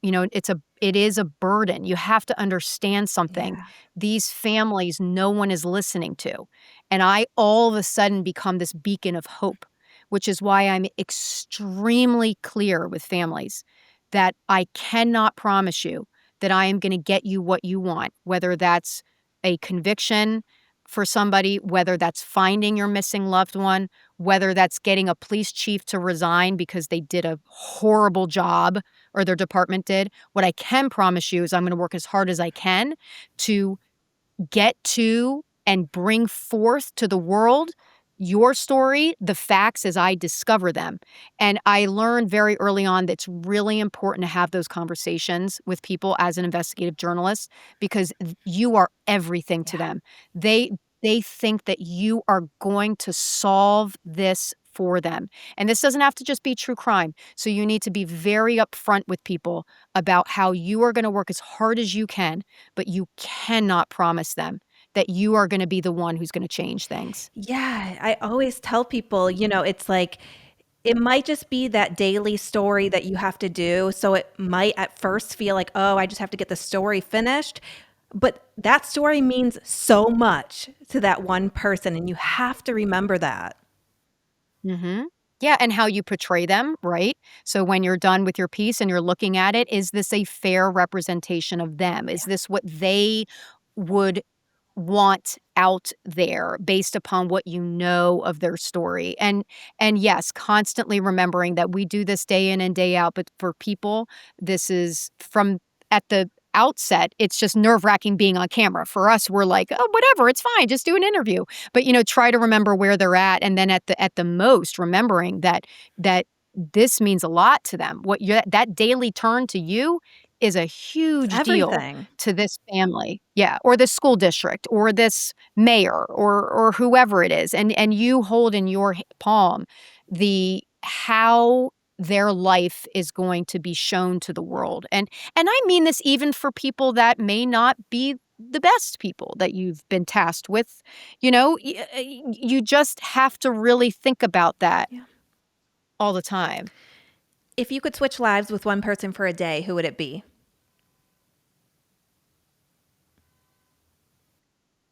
it is a burden. You have to understand something. Yeah. These families, no one is listening to. And I all of a sudden become this beacon of hope, which is why I'm extremely clear with families that I cannot promise you that I am going to get you what you want, whether that's a conviction for somebody, whether that's finding your missing loved one, whether that's getting a police chief to resign because they did a horrible job or their department did. What I can promise you is I'm going to work as hard as I can to get to and bring forth to the world your story, the facts as I discover them. And I learned very early on that it's really important to have those conversations with people as an investigative journalist because you are everything to Yeah. them. They think that you are going to solve this for them. And this doesn't have to just be true crime. So you need to be very upfront with people about how you are going to work as hard as you can, but you cannot promise them that you are going to be the one who's going to change things. Yeah, I always tell people, it's like it might just be that daily story that you have to do. So it might at first feel like, oh, I just have to get the story finished. But that story means so much to that one person, and you have to remember that. Mhm. Yeah, and how you portray them, right? So when you're done with your piece and you're looking at it, is this a fair representation of them? Is this what they would want out there based upon what you know of their story? And yes, constantly remembering that we do this day in and day out, but for people, this is from at the outset, it's just nerve-wracking being on camera. For us, we're like, "Oh, whatever, it's fine, just do an interview." But, try to remember where they're at, and then at the most, remembering that this means a lot to them. What you that daily turn to you is a It's huge deal everything. to this family. Yeah, or this school district, or this mayor, or whoever it is, and you hold in your palm the how their life is going to be shown to the world. And I mean this even for people that may not be the best people that you've been tasked with. You just have to really think about that Yeah. all the time. If you could switch lives with one person for a day, who would it be?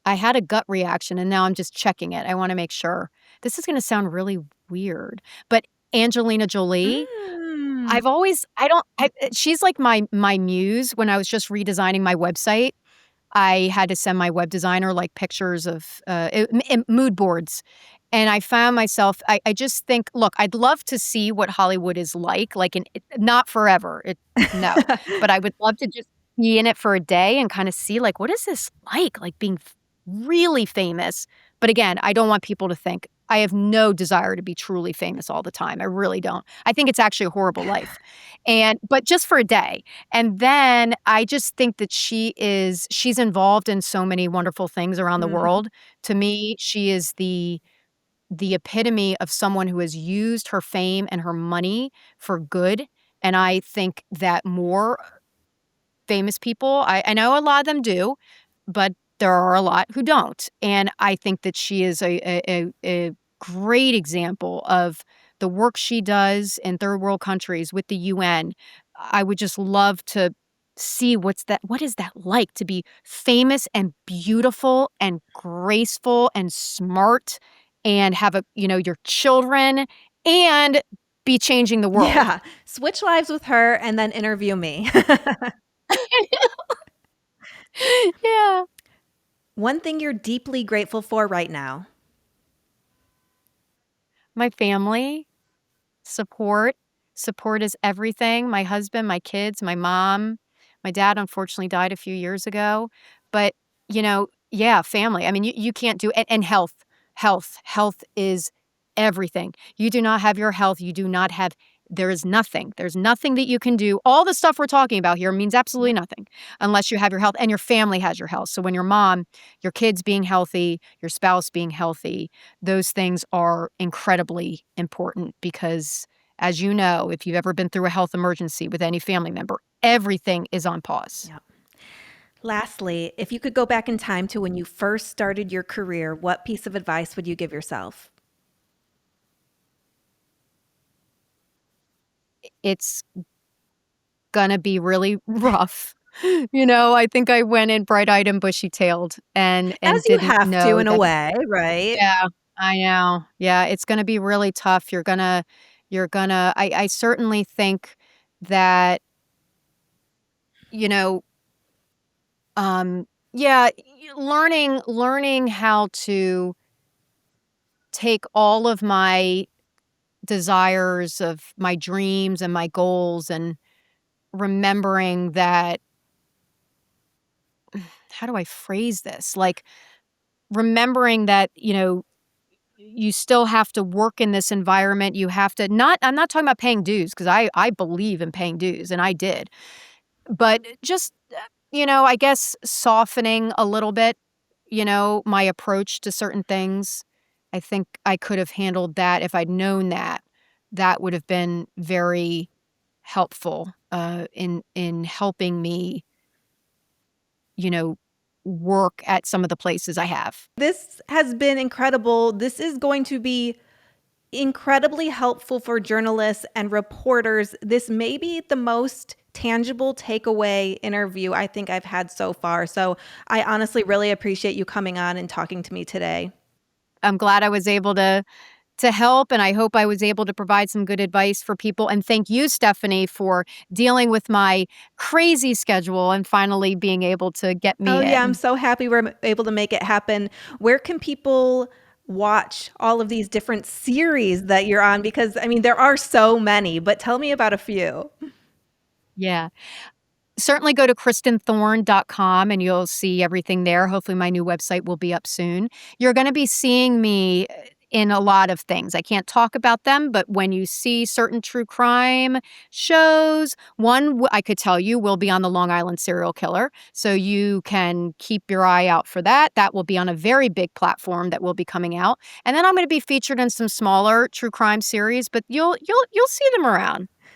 I had a gut reaction and now I'm just checking it. I want to make sure. This is going to sound really weird, but Angelina Jolie, Mm. she's like my muse. When I was just redesigning my website, I had to send my web designer like pictures of mood boards. And I found myself, I just think, look, I'd love to see what Hollywood is like not forever. No, but I would love to just be in it for a day and kind of see like, what is this like being really famous. But again, I don't want people to think I have no desire to be truly famous all the time. I really don't. I think it's actually a horrible life. But just for a day. And then I just think that she's involved in so many wonderful things around the Mhm. world. To me, she is the epitome of someone who has used her fame and her money for good. And I think that more famous people, I know a lot of them do, but there are a lot who don't. And I think that she is a great example of the work she does in third world countries with the UN. I would just love to see what is that like to be famous and beautiful and graceful and smart and have your children and be changing the world. Yeah. Switch lives with her and then interview me. Yeah. One thing you're deeply grateful for right now. My family. Support. Support is everything. My husband, my kids, my mom. My dad unfortunately died a few years ago. But, yeah, family. I mean, you can't do and health. Health. Health is everything. You do not have your health. You do not have there is nothing. There's nothing that you can do. All the stuff we're talking about here means absolutely Yep. nothing unless you have your health and your family has your health. So when your mom, your kids being healthy, your spouse being healthy, those things are incredibly important because, as you know, if you've ever been through a health emergency with any family member, everything is on pause. Yep. Lastly, if you could go back in time to when you first started your career, what piece of advice would you give yourself? it's gonna be really rough. I think I went in bright-eyed and bushy-tailed As and you didn't have to know in a that. way, right? Yeah, I know. Yeah, it's gonna be really tough. I certainly think that, you know, yeah, learning how to take all of my desires of my dreams and my goals and remembering that how do I phrase this? Like, remembering that, you still have to work in this environment. You have to not I'm not talking about paying dues because I believe in paying dues, and I did. But just, I guess softening a little bit, my approach to certain things. I think I could have handled that if I'd known that. That would have been very helpful, in helping me, you know, work at some of the places I have. This has been incredible. This is going to be incredibly helpful for journalists and reporters. This may be the most tangible takeaway interview I think I've had so far. So I honestly really appreciate you coming on and talking to me today. I'm glad I was able to help, and I hope I was able to provide some good advice for people. And thank you, Stephanie, for dealing with my crazy schedule and finally being able to get Oh, me yeah, I'm in. so happy we're able to make it happen. Where can people watch all of these different series that you're on? Because, I mean, there are so many, but tell me about a few. Yeah. Certainly go to KristinThorne.com and you'll see everything there. Hopefully, my new website will be up soon. You're going to be seeing me in a lot of things. I can't talk about them, but when you see certain true crime shows, I could tell you will be on the Long Island serial killer. So you can keep your eye out for that. That will be on a very big platform that will be coming out. And then I'm going to be featured in some smaller true crime series, but you'll see them around.